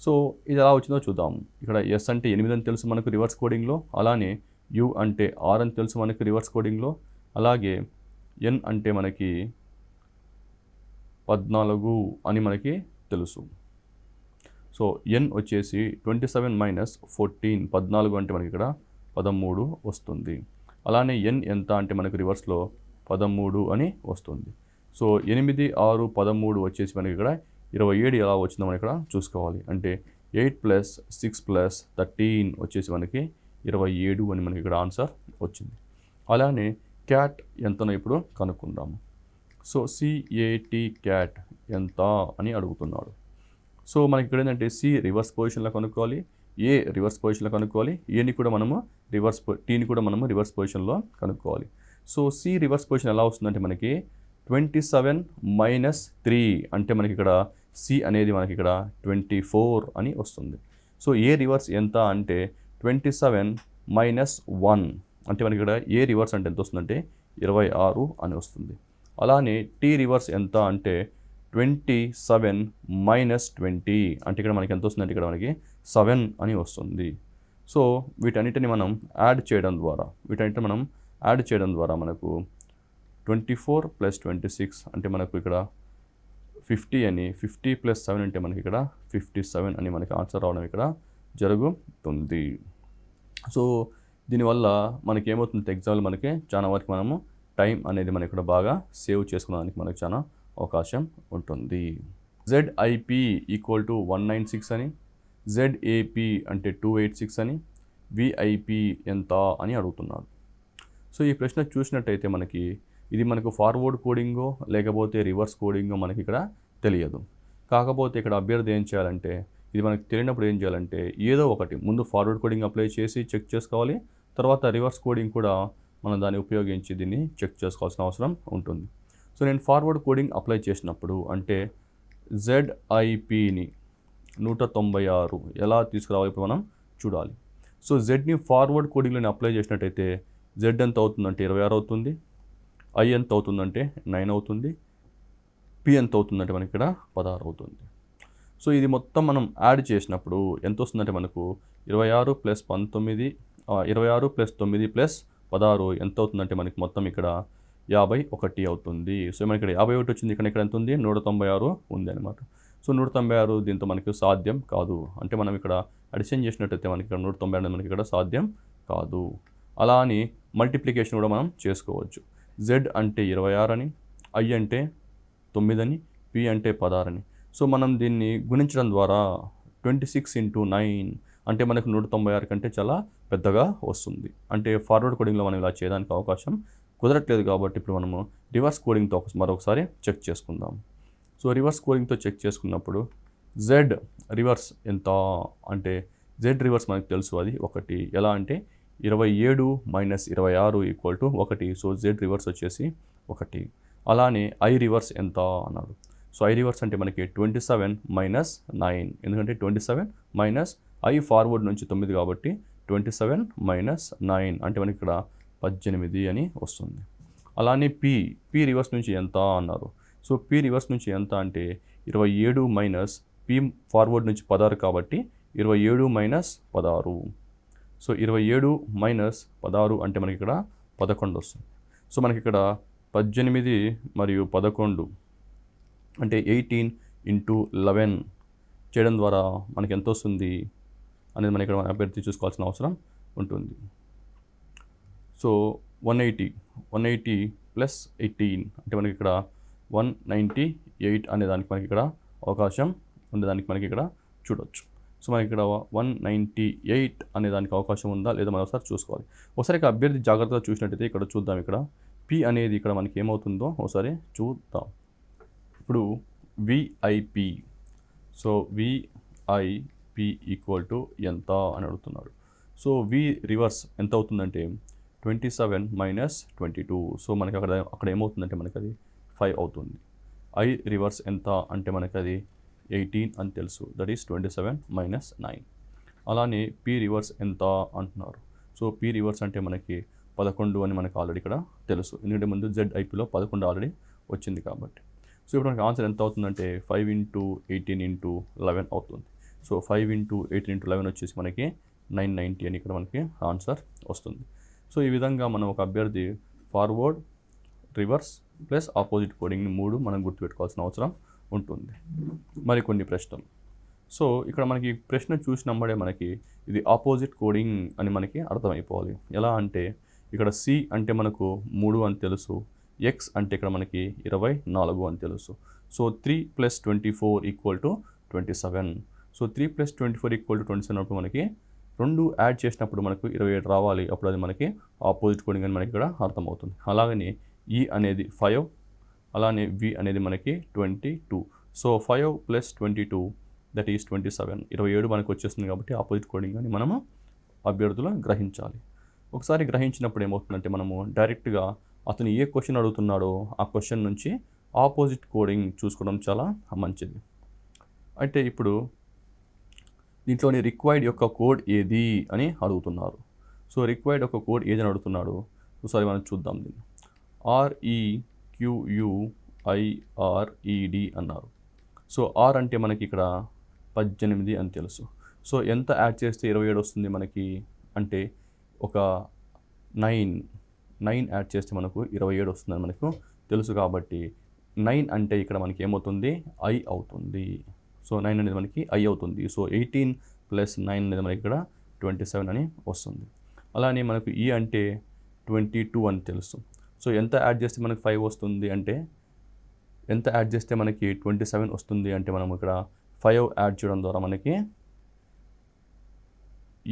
సో ఇది ఎలా వచ్చిందో చూద్దాం. ఇక్కడ S అంటే 8 అని తెలుసు మనకు రివర్స్ కోడింగ్లో. అలానే U అంటే 6 అని తెలుసు మనకి రివర్స్ కోడింగ్లో. అలాగే N అంటే మనకి 14 అని మనకి తెలుసు. సో N వచ్చేసి 27 మైనస్ 14 14 అంటే మనకి ఇక్కడ 13 వస్తుంది. అలానే N ఎంత అంటే మనకు రివర్స్లో 13 అని వస్తుంది. సో 8, 6, 13 వచ్చేసి మనకి ఇక్కడ 27 ఎలా వచ్చిందో మనం ఇక్కడ చూసుకోవాలి. అంటే 8 + 6 + 13 వచ్చేసి మనకి 27 అని మనకి ఇక్కడ ఆన్సర్ వచ్చింది. అలానే క్యాట్ ఎంతనో ఇప్పుడు కనుక్కుందాము. సో CAT క్యాట్ ఎంత అని అడుగుతున్నాడు. సో మనకి ఇక్కడ ఏంటంటే C రివర్స్ పొజిషన్లో కనుక్కోవాలి, A రివర్స్ పొజిషన్లో కనుక్కోవాలి, Aని కూడా మనము Tని కూడా మనము రివర్స్ పొజిషన్లో కనుక్కోవాలి. సో C రివర్స్ పొజిషన్ ఎలా వస్తుందంటే మనకి 27 మైనస్ 3 అంటే మనకి ఇక్కడ C అనేది మనకి ఇక్కడ 24 అని వస్తుంది. సో A రివర్స్ ఎంత అంటే 27 మైనస్ 1 అంటే మనకి ఇక్కడ A రివర్స్ అంటే ఎంత వస్తుందంటే 26 అని వస్తుంది. అలానే T రివర్స్ ఎంత అంటే 27 మైనస్ 20 అంటే ఇక్కడ మనకి ఎంత వస్తుందంటే ఇక్కడ మనకి 7 అని వస్తుంది. సో వీటన్నిటిని మనం యాడ్ చేయడం ద్వారా మనకు 24 + 26 అంటే మనకు ఇక్కడ 50 అని 50 + 7 అంటే మనకి ఇక్కడ 57 అని మనకి ఆన్సర్ రావడం ఇక్కడ జరుగుతుంది. సో దీనివల్ల మనకి ఏమవుతుంది ఎగ్జామ్లో మనకి చాలా వరకు మనము టైం అనేది మనం ఇక్కడ బాగా సేవ్ చేసుకోవడానికి మనకు చాలా అవకాశం ఉంటుంది. ZIP = 196 అని, ZAP అంటే 286 అని, VIP ఎంత అని అడుగుతున్నాడు. సో ఈ ప్రశ్న చూసినట్టయితే మనకి ఇది మనకు ఫార్వర్డ్ కోడింగో లేకపోతే రివర్స్ కోడింగో మనకి ఇక్కడ తెలియదు. కాకపోతే ఇక్కడ అభ్యర్థి ఏం చేయాలంటే ఇది మనకు తెలియనప్పుడు ఏం చేయాలంటే ఏదో ఒకటి ముందు ఫార్వర్డ్ కోడింగ్ అప్లై చేసి చెక్ చేసుకోవాలి. తర్వాత రివర్స్ కోడింగ్ కూడా మనం దాన్ని ఉపయోగించి దీన్ని చెక్ చేసుకోవాల్సిన అవసరం ఉంటుంది. సో నేను ఫార్వర్డ్ కోడింగ్ అప్లై చేసినప్పుడు అంటే ZIPని 196 ఎలా తీసుకురావాలి ఇప్పుడు మనం చూడాలి. సో జెడ్ని ఫార్వర్డ్ కోడింగ్లోని అప్లై చేసినట్టయితే జెడ్ ఎంత అవుతుందంటే 26 అవుతుంది, ఐ ఎంత అవుతుందంటే 9 అవుతుంది, పి ఎంత అవుతుందంటే మనకి ఇక్కడ 16 అవుతుంది. సో ఇది మొత్తం మనం యాడ్ చేసినప్పుడు ఎంత వస్తుందంటే మనకు 26 + 19 26 + 9 + 16 ఎంత అవుతుందంటే మనకి మొత్తం ఇక్కడ 51 అవుతుంది. సో మనకి ఇక్కడ 51 వచ్చింది, ఇక్కడ ఎంత ఉంది 196 ఉంది అనమాట. సో 196 దీంతో మనకి సాధ్యం కాదు. అంటే మనం ఇక్కడ అడిషన్ చేసినట్టయితే మనకి ఇక్కడ 196 అనేది మనకి ఇక్కడ సాధ్యం కాదు. అలా అని మల్టిప్లికేషన్ కూడా మనం చేసుకోవచ్చు. జెడ్ అంటే 26 అని, ఐ అంటే 9 అని, పి అంటే 16 అని. సో మనం దీన్ని గుణించడం ద్వారా 26 × 9 అంటే మనకు 196 కంటే చాలా పెద్దగా వస్తుంది. అంటే ఫార్వర్డ్ కోడింగ్లో మనం ఇలా చేయడానికి అవకాశం కుదరట్లేదు కాబట్టి ఇప్పుడు మనము రివర్స్ కోడింగ్తో మరొకసారి చెక్ చేసుకుందాం. సో రివర్స్ కోడింగ్తో చెక్ చేసుకున్నప్పుడు జెడ్ రివర్స్ ఎంత అంటే జెడ్ రివర్స్ మనకు తెలుసు, అది 1. ఎలా అంటే 27 - 26 = 1. సో జెడ్ రివర్స్ వచ్చేసి 1. అలానే ఐ రివర్స్ ఎంత అన్నాడు. సో ఐ రివర్స్ అంటే మనకి 27 - 9, ఎందుకంటే 27 - ఐ ఫార్వర్డ్ నుంచి 9 కాబట్టి 27 - 9 అంటే మనకి ఇక్కడ 18 అని వస్తుంది. అలానే పి రివర్స్ నుంచి ఎంత అన్నారు. సో పి రివర్స్ నుంచి ఎంత అంటే 27 - పి ఫార్వర్డ్ నుంచి 16 కాబట్టి 27 - 16. సో 27 - 16 అంటే మనకి ఇక్కడ 11 వస్తుంది. సో మనకి ఇక్కడ 18 మరియు 11 అంటే 18 × 11 చేయడం ద్వారా మనకి ఎంత వస్తుంది అనేది మనం ఇక్కడ అభ్యర్థి చూసుకోవాల్సిన అవసరం ఉంటుంది. సో 180 + 18 అంటే మనకి ఇక్కడ 198 అనే దానికి మనకి ఇక్కడ అవకాశం ఉండేదానికి మనకి ఇక్కడ చూడవచ్చు. సో మనకి ఇక్కడ 198 అనే దానికి అవకాశం ఉందా లేదా మనం ఒకసారి చూసుకోవాలి. ఒకసారి ఇక్కడ అభ్యర్థి జాగ్రత్తగా చూసినట్టయితే ఇక్కడ చూద్దాం. ఇక్కడ పి అనేది ఇక్కడ మనకి ఏమవుతుందో ఒకసారి చూద్దాం. ఇప్పుడు విఐపి, సో విఐపి = ఎంత అని అడుగుతున్నాడు. సో వి రివర్స్ ఎంత అవుతుందంటే 27 - 22. సో మనకి అక్కడ ఏమవుతుందంటే మనకి అది 5 అవుతుంది. ఐ రివర్స్ ఎంత అంటే మనకి అది 18 అని తెలుసు, దట్ ఈస్ 27 - 9. అలానే పి రివర్స్ ఎంత అంటున్నారు. సో పి రివర్స్ అంటే మనకి 11 అని మనకి ఆల్రెడీ ఇక్కడ తెలుసు, ఎందుకంటే ముందు ZIPలో 11 ఆల్రెడీ వచ్చింది కాబట్టి. సో ఇప్పుడు మనకి ఆన్సర్ ఎంత అవుతుందంటే 5 × 18 × 11 అవుతుంది. సో 5 × 18 × 11 వచ్చేసి మనకి 990 అని ఇక్కడ మనకి ఆన్సర్ వస్తుంది. సో ఈ విధంగా మనం ఒక అభ్యర్థి ఫార్వర్డ్, రివర్స్ ప్లస్ ఆపోజిట్ కోడింగ్ని 3 మనం గుర్తుపెట్టుకోవాల్సిన అవసరం ఉంటుంది. మరికొన్ని ప్రశ్నలు. సో ఇక్కడ మనకి ప్రశ్న చూసినప్పుడే మనకి ఇది ఆపోజిట్ కోడింగ్ అని మనకి అర్థమైపోవాలి. ఎలా అంటే ఇక్కడ సి అంటే మనకు 3 అని తెలుసు, ఎక్స్ అంటే ఇక్కడ మనకి 24 అని తెలుసు. సో 3 + 24 = 27. సో 3 + 24 = 27 అప్పుడు మనకి 2 యాడ్ చేసినప్పుడు మనకు 27 రావాలి. అప్పుడు అది మనకి ఆపోజిట్ కోడింగ్ అని మనకి ఇక్కడ అర్థమవుతుంది. అలాగని ఈ అనేది 5, అలానే వి అనేది మనకి 22. So 5 + 22 that is 27. 27 మనకు వచ్చేస్తుంది కాబట్టి ఆపోజిట్ కోడింగ్ అని మనము అభ్యర్థులు గ్రహించాలి. ఒకసారి గ్రహించినప్పుడు ఏమవుతుందంటే మనము డైరెక్ట్గా అతను ఏ క్వశ్చన్ అడుగుతున్నాడో ఆ క్వశ్చన్ నుంచి ఆపోజిట్ కోడింగ్ చూసుకోవడం చాలా మంచిది. అయితే ఇప్పుడు దీంట్లోని రిక్వైర్డ్ యొక్క కోడ్ ఏది అని అడుగుతున్నారు. సో రిక్వైర్డ్ యొక్క కోడ్ ఏదని అడుగుతున్నాడు. ఒకసారి మనం చూద్దాం. దీన్ని REQUIRED అన్నారు. సో ఆర్ అంటే మనకి ఇక్కడ 18 అని తెలుసు. సో ఎంత యాడ్ చేస్తే 27 వస్తుంది మనకి అంటే ఒక 9 యాడ్ చేస్తే మనకు 27 వస్తుందని మనకు తెలుసు. కాబట్టి 9 అంటే ఇక్కడ మనకి ఏమవుతుంది ఐ అవుతుంది. సో 9 అనేది మనకి ఐ అవుతుంది. సో 18 + 9 అనేది మనకి ఇక్కడ 27 అని వస్తుంది. అలానే మనకు ఈ అంటే 22 అని తెలుసు. సో ఎంత యాడ్ చేస్తే మనకి 5 వస్తుంది అంటే ఎంత యాడ్ చేస్తే మనకి 27 వస్తుంది అంటే మనం ఇక్కడ 5 యాడ్ చేయడం ద్వారా మనకి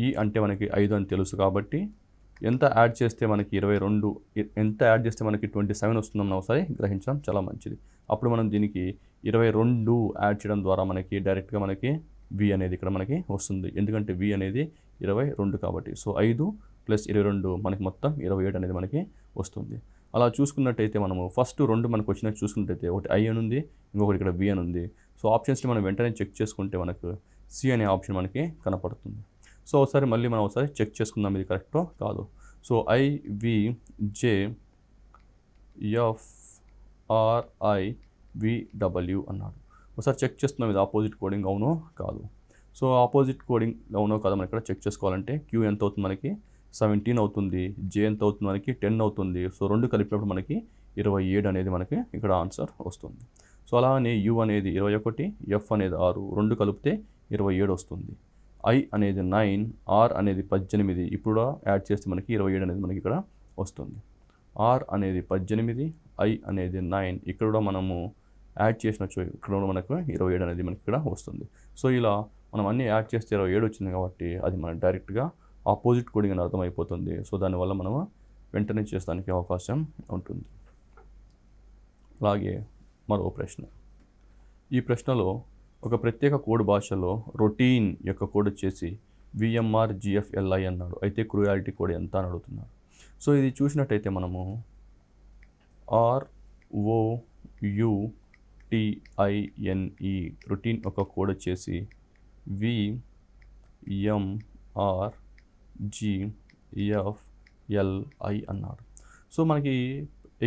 ఈ అంటే మనకి 5 అని తెలుసు. కాబట్టి ఎంత యాడ్ చేస్తే మనకి 22 ఎంత యాడ్ చేస్తే మనకి 27 వస్తుందని ఒకసారి గ్రహించడం చాలా మంచిది. అప్పుడు మనం దీనికి 22 యాడ్ చేయడం ద్వారా మనకి డైరెక్ట్గా మనకి వి అనేది ఇక్కడ మనకి వస్తుంది. ఎందుకంటే వి అనేది 22 కాబట్టి. సో 5 + 22 మనకి మొత్తం 27 అనేది మనకి వస్తుంది. అలా చూసుకున్నట్టయితే మనము ఫస్ట్ 2 మనకు వచ్చినట్టు చూసుకున్నట్టయితే ఒకటి ఐ అని ఉంది, ఇంకొకటి ఇక్కడ వి అని ఉంది. సో ఆప్షన్స్ని మనం వెంటనే చెక్ చేసుకుంటే మనకు సి అనే ఆప్షన్ మనకి కనపడుతుంది. సో ఒకసారి మళ్ళీ మనం ఒకసారి చెక్ చేసుకుందాం ఇది కరెక్టో కాదు. సో IVJFRIVW అన్నాడు. ఒకసారి చెక్ చేస్తున్నాం ఇది ఆపోజిట్ కోడింగ్ అవునో కాదు. సో ఆపోజిట్ కోడింగ్ అవునో కాదు మనం ఇక్కడ చెక్ చేసుకోవాలంటే క్యూ ఎంత అవుతుంది మనకి 17 అవుతుంది, జే ఎంత అవుతుంది మనకి 10 అవుతుంది. సో రెండు కలిపినప్పుడు మనకి 27 అనేది మనకి ఇక్కడ ఆన్సర్ వస్తుంది. సో అలానే యు అనేది 21, ఎఫ్ అనేది 6, రెండు కలిపితే 27 వస్తుంది. ఐ అనేది 9, ఆర్ అనేది 18, ఇప్పుడు యాడ్ చేస్తే మనకి 27 అనేది మనకి ఇక్కడ వస్తుంది. ఆర్ అనేది 18, ఐ అనేది 9, ఇక్కడ కూడా మనము యాడ్ చేసినచ్చు ఇక్కడ కూడా మనకు 27 అనేది మనకి ఇక్కడ వస్తుంది. సో ఇలా మనం అన్నీ యాడ్ చేస్తే 27 వచ్చింది కాబట్టి అది మనకు డైరెక్ట్గా ఆపోజిట్ కోడింగ్ అని అర్థమైపోతుంది. సో దానివల్ల మనము వెంటనే చేసడానికి అవకాశం ఉంటుంది. అలాగే మరో ప్రశ్న. ఈ ప్రశ్నలో ఒక ప్రత్యేక కోడ్ భాషలో రొటీన్ యొక్క కోడ్ వచ్చేసి VMRGFLI అన్నాడు. అయితే క్రూయాలిటీ కోడ్ ఎంత అని అడుగుతున్నాడు. సో ఇది చూసినట్టయితే మనము ROUTINE రొటీన్ ఒక కోడ్ వచ్చేసి VMRGFLI అన్నాడు. సో మనకి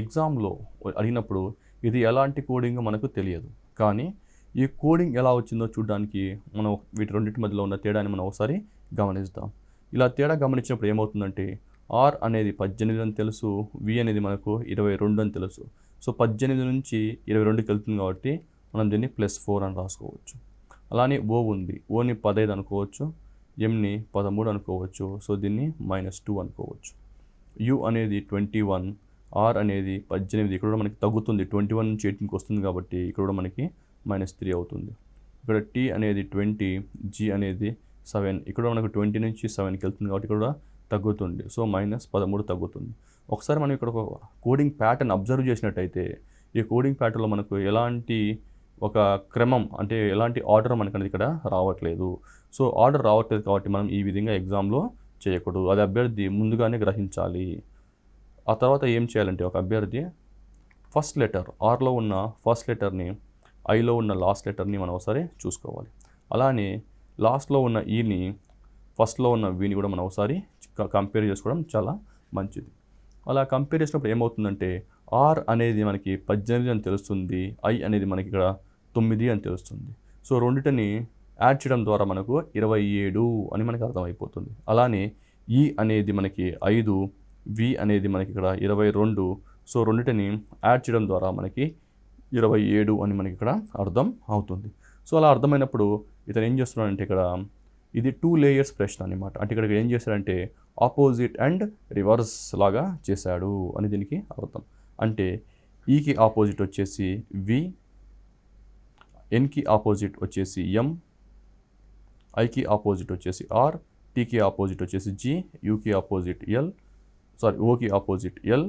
ఎగ్జామ్లో అడిగినప్పుడు ఇది ఎలాంటి కోడింగ్ మనకు తెలియదు, కానీ ఈ కోడింగ్ ఎలా వచ్చిందో చూడడానికి మనం వీటి రెండింటి మధ్యలో ఉన్న తేడాని మనం ఒకసారి గమనిస్తాం. ఇలా తేడా గమనించినప్పుడు ఏమవుతుందంటే ఆర్ అనేది 18 అని తెలుసు, వి అనేది మనకు 22 అని తెలుసు. సో 18 నుంచి 22కి వెళ్తుంది కాబట్టి మనం దీన్ని +4 అని రాసుకోవచ్చు. అలానే ఓ ఉంది, ఓని 15 అనుకోవచ్చు, ఎంని 13 అనుకోవచ్చు. సో దీన్ని -2 అనుకోవచ్చు. యు అనేది 21, ఆర్ అనేది 18, ఇక్కడ కూడా మనకి తగ్గుతుంది, 21 నుంచి 18కి వస్తుంది కాబట్టి ఇక్కడ కూడా మనకి -3 అవుతుంది. ఇక్కడ టీ అనేది 20, జీ అనేది 7, ఇక్కడ మనకు 20 నుంచి 7కి వెళ్తుంది కాబట్టి ఇక్కడ కూడా తగ్గుతుంది. సో -13 తగ్గుతుంది. ఒకసారి మనం ఇక్కడ ఒక కోడింగ్ ప్యాటర్న్ అబ్జర్వ్ చేసినట్టయితే ఈ కోడింగ్ ప్యాటర్న్లో మనకు ఎలాంటి ఒక క్రమం అంటే ఎలాంటి ఆర్డర్ మనకు అనేది ఇక్కడ రావట్లేదు. సో ఆర్డర్ రావట్లేదు కాబట్టి మనం ఈ విధంగా ఎగ్జామ్లో చేయకూడదు. అది అభ్యర్థి ముందుగానే గ్రహించాలి. ఆ తర్వాత ఏం చేయాలంటే ఒక అభ్యర్థి ఫస్ట్ లెటర్ ఆర్లో ఉన్న ఫస్ట్ లెటర్ని, ఐలో ఉన్న లాస్ట్ లెటర్ని మనం ఒకసారి చూసుకోవాలి. అలానే లాస్ట్లో ఉన్న ఈని ఫస్ట్లో ఉన్న వీని కూడా మనం ఒకసారి కంపేర్ చేసుకోవడం చాలా మంచిది. అలా కంపేర్ చేసినప్పుడు ఏమవుతుందంటే ఆర్ అనేది మనకి 18 అని తెలుస్తుంది, ఐ అనేది మనకి ఇక్కడ 9 అని తెలుస్తుంది. సో రెండింటిని యాడ్ చేయడం ద్వారా మనకు 27 అని మనకి అర్థమైపోతుంది. అలానే ఈ అనేది మనకి 5, వి అనేది మనకి ఇక్కడ 22. సో రెండింటిని యాడ్ చేయడం ద్వారా మనకి 27 అని మనకి ఇక్కడ అర్థం అవుతుంది. సో అలా అర్థమైనప్పుడు ఇతను ఏం చేస్తున్నాడంటే ఇక్కడ ఇది 2 లేయర్స్ ప్రశ్న అనమాట. అంటే ఇక్కడ ఏం చేశాడంటే ఆపోజిట్ అండ్ రివర్స్ లాగా చేశాడు అని దీనికి అర్థం. అంటే ఈకి ఆపోజిట్ వచ్చేసి వి, ఎన్కి ఆపోజిట్ వచ్చేసి ఎం, ఐకి ఆపోజిట్ వచ్చేసి ఆర్, టీకి ఆపోజిట్ వచ్చేసి జీ, యూకి ఆపోజిట్ ఎల్, ఓకి ఆపోజిట్ ఎల్,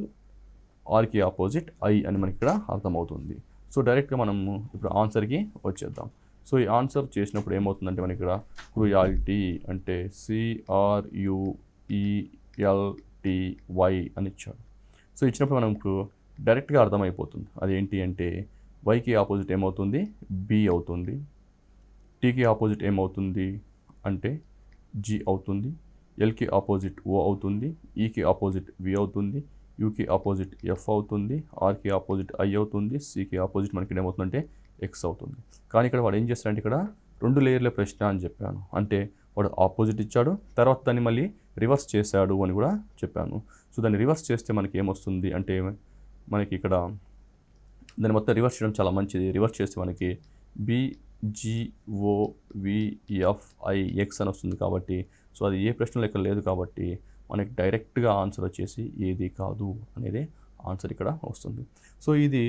ఆర్కి ఆపోజిట్ ఐ అని మనకి ఇక్కడ అర్థమవుతుంది. సో డైరెక్ట్గా మనము ఇప్పుడు ఆన్సర్కి వచ్చేద్దాం. సో ఈ ఆన్సర్ చేసినప్పుడు ఏమవుతుందంటే మనకి ఇక్కడ క్రూయాలిటీ అంటే CRUELTY అని ఇచ్చాడు. సో ఇచ్చినప్పుడు మనకు డైరెక్ట్గా అర్థమైపోతుంది అదేంటి అంటే వైకి ఆపోజిట్ ఏమవుతుంది, బి అవుతుంది, టీకి ఆపోజిట్ ఏమవుతుంది అంటే జీ అవుతుంది, ఎల్కి ఆపోజిట్ ఓ అవుతుంది, ఈకి ఆపోజిట్ వి అవుతుంది, యూకి ఆపోజిట్ ఎఫ్ అవుతుంది, ఆర్కి ఆపోజిట్ ఐ అవుతుంది, సికి ఆపోజిట్ మనకి ఏమవుతుందంటే ఎక్స్ అవుతుంది. కానీ ఇక్కడ వాడు ఏం చేస్తాడంటే ఇక్కడ 2 లేయర్ల ప్రశ్న అని చెప్పాను. అంటే వాడు ఆపోజిట్ ఇచ్చాడు, తర్వాత దాన్ని మళ్ళీ రివర్స్ చేశాడు అని కూడా చెప్పాను. సో దాన్ని రివర్స్ చేస్తే మనకి ఏమొస్తుంది అంటే మనకి ఇక్కడ దాన్ని మొత్తం రివర్స్ చేయడం చాలా మంచిది. రివర్స్ చేస్తే మనకి BGOVFIX అని వస్తుంది కాబట్టి సో అది ఏ ప్రశ్నలో ఇక్కడ లేదు కాబట్టి మనకి డైరెక్ట్గా ఆన్సర్ వచ్చేసి ఏది కాదు అనేది ఆన్సర్ ఇక్కడ వస్తుంది. సో ఇది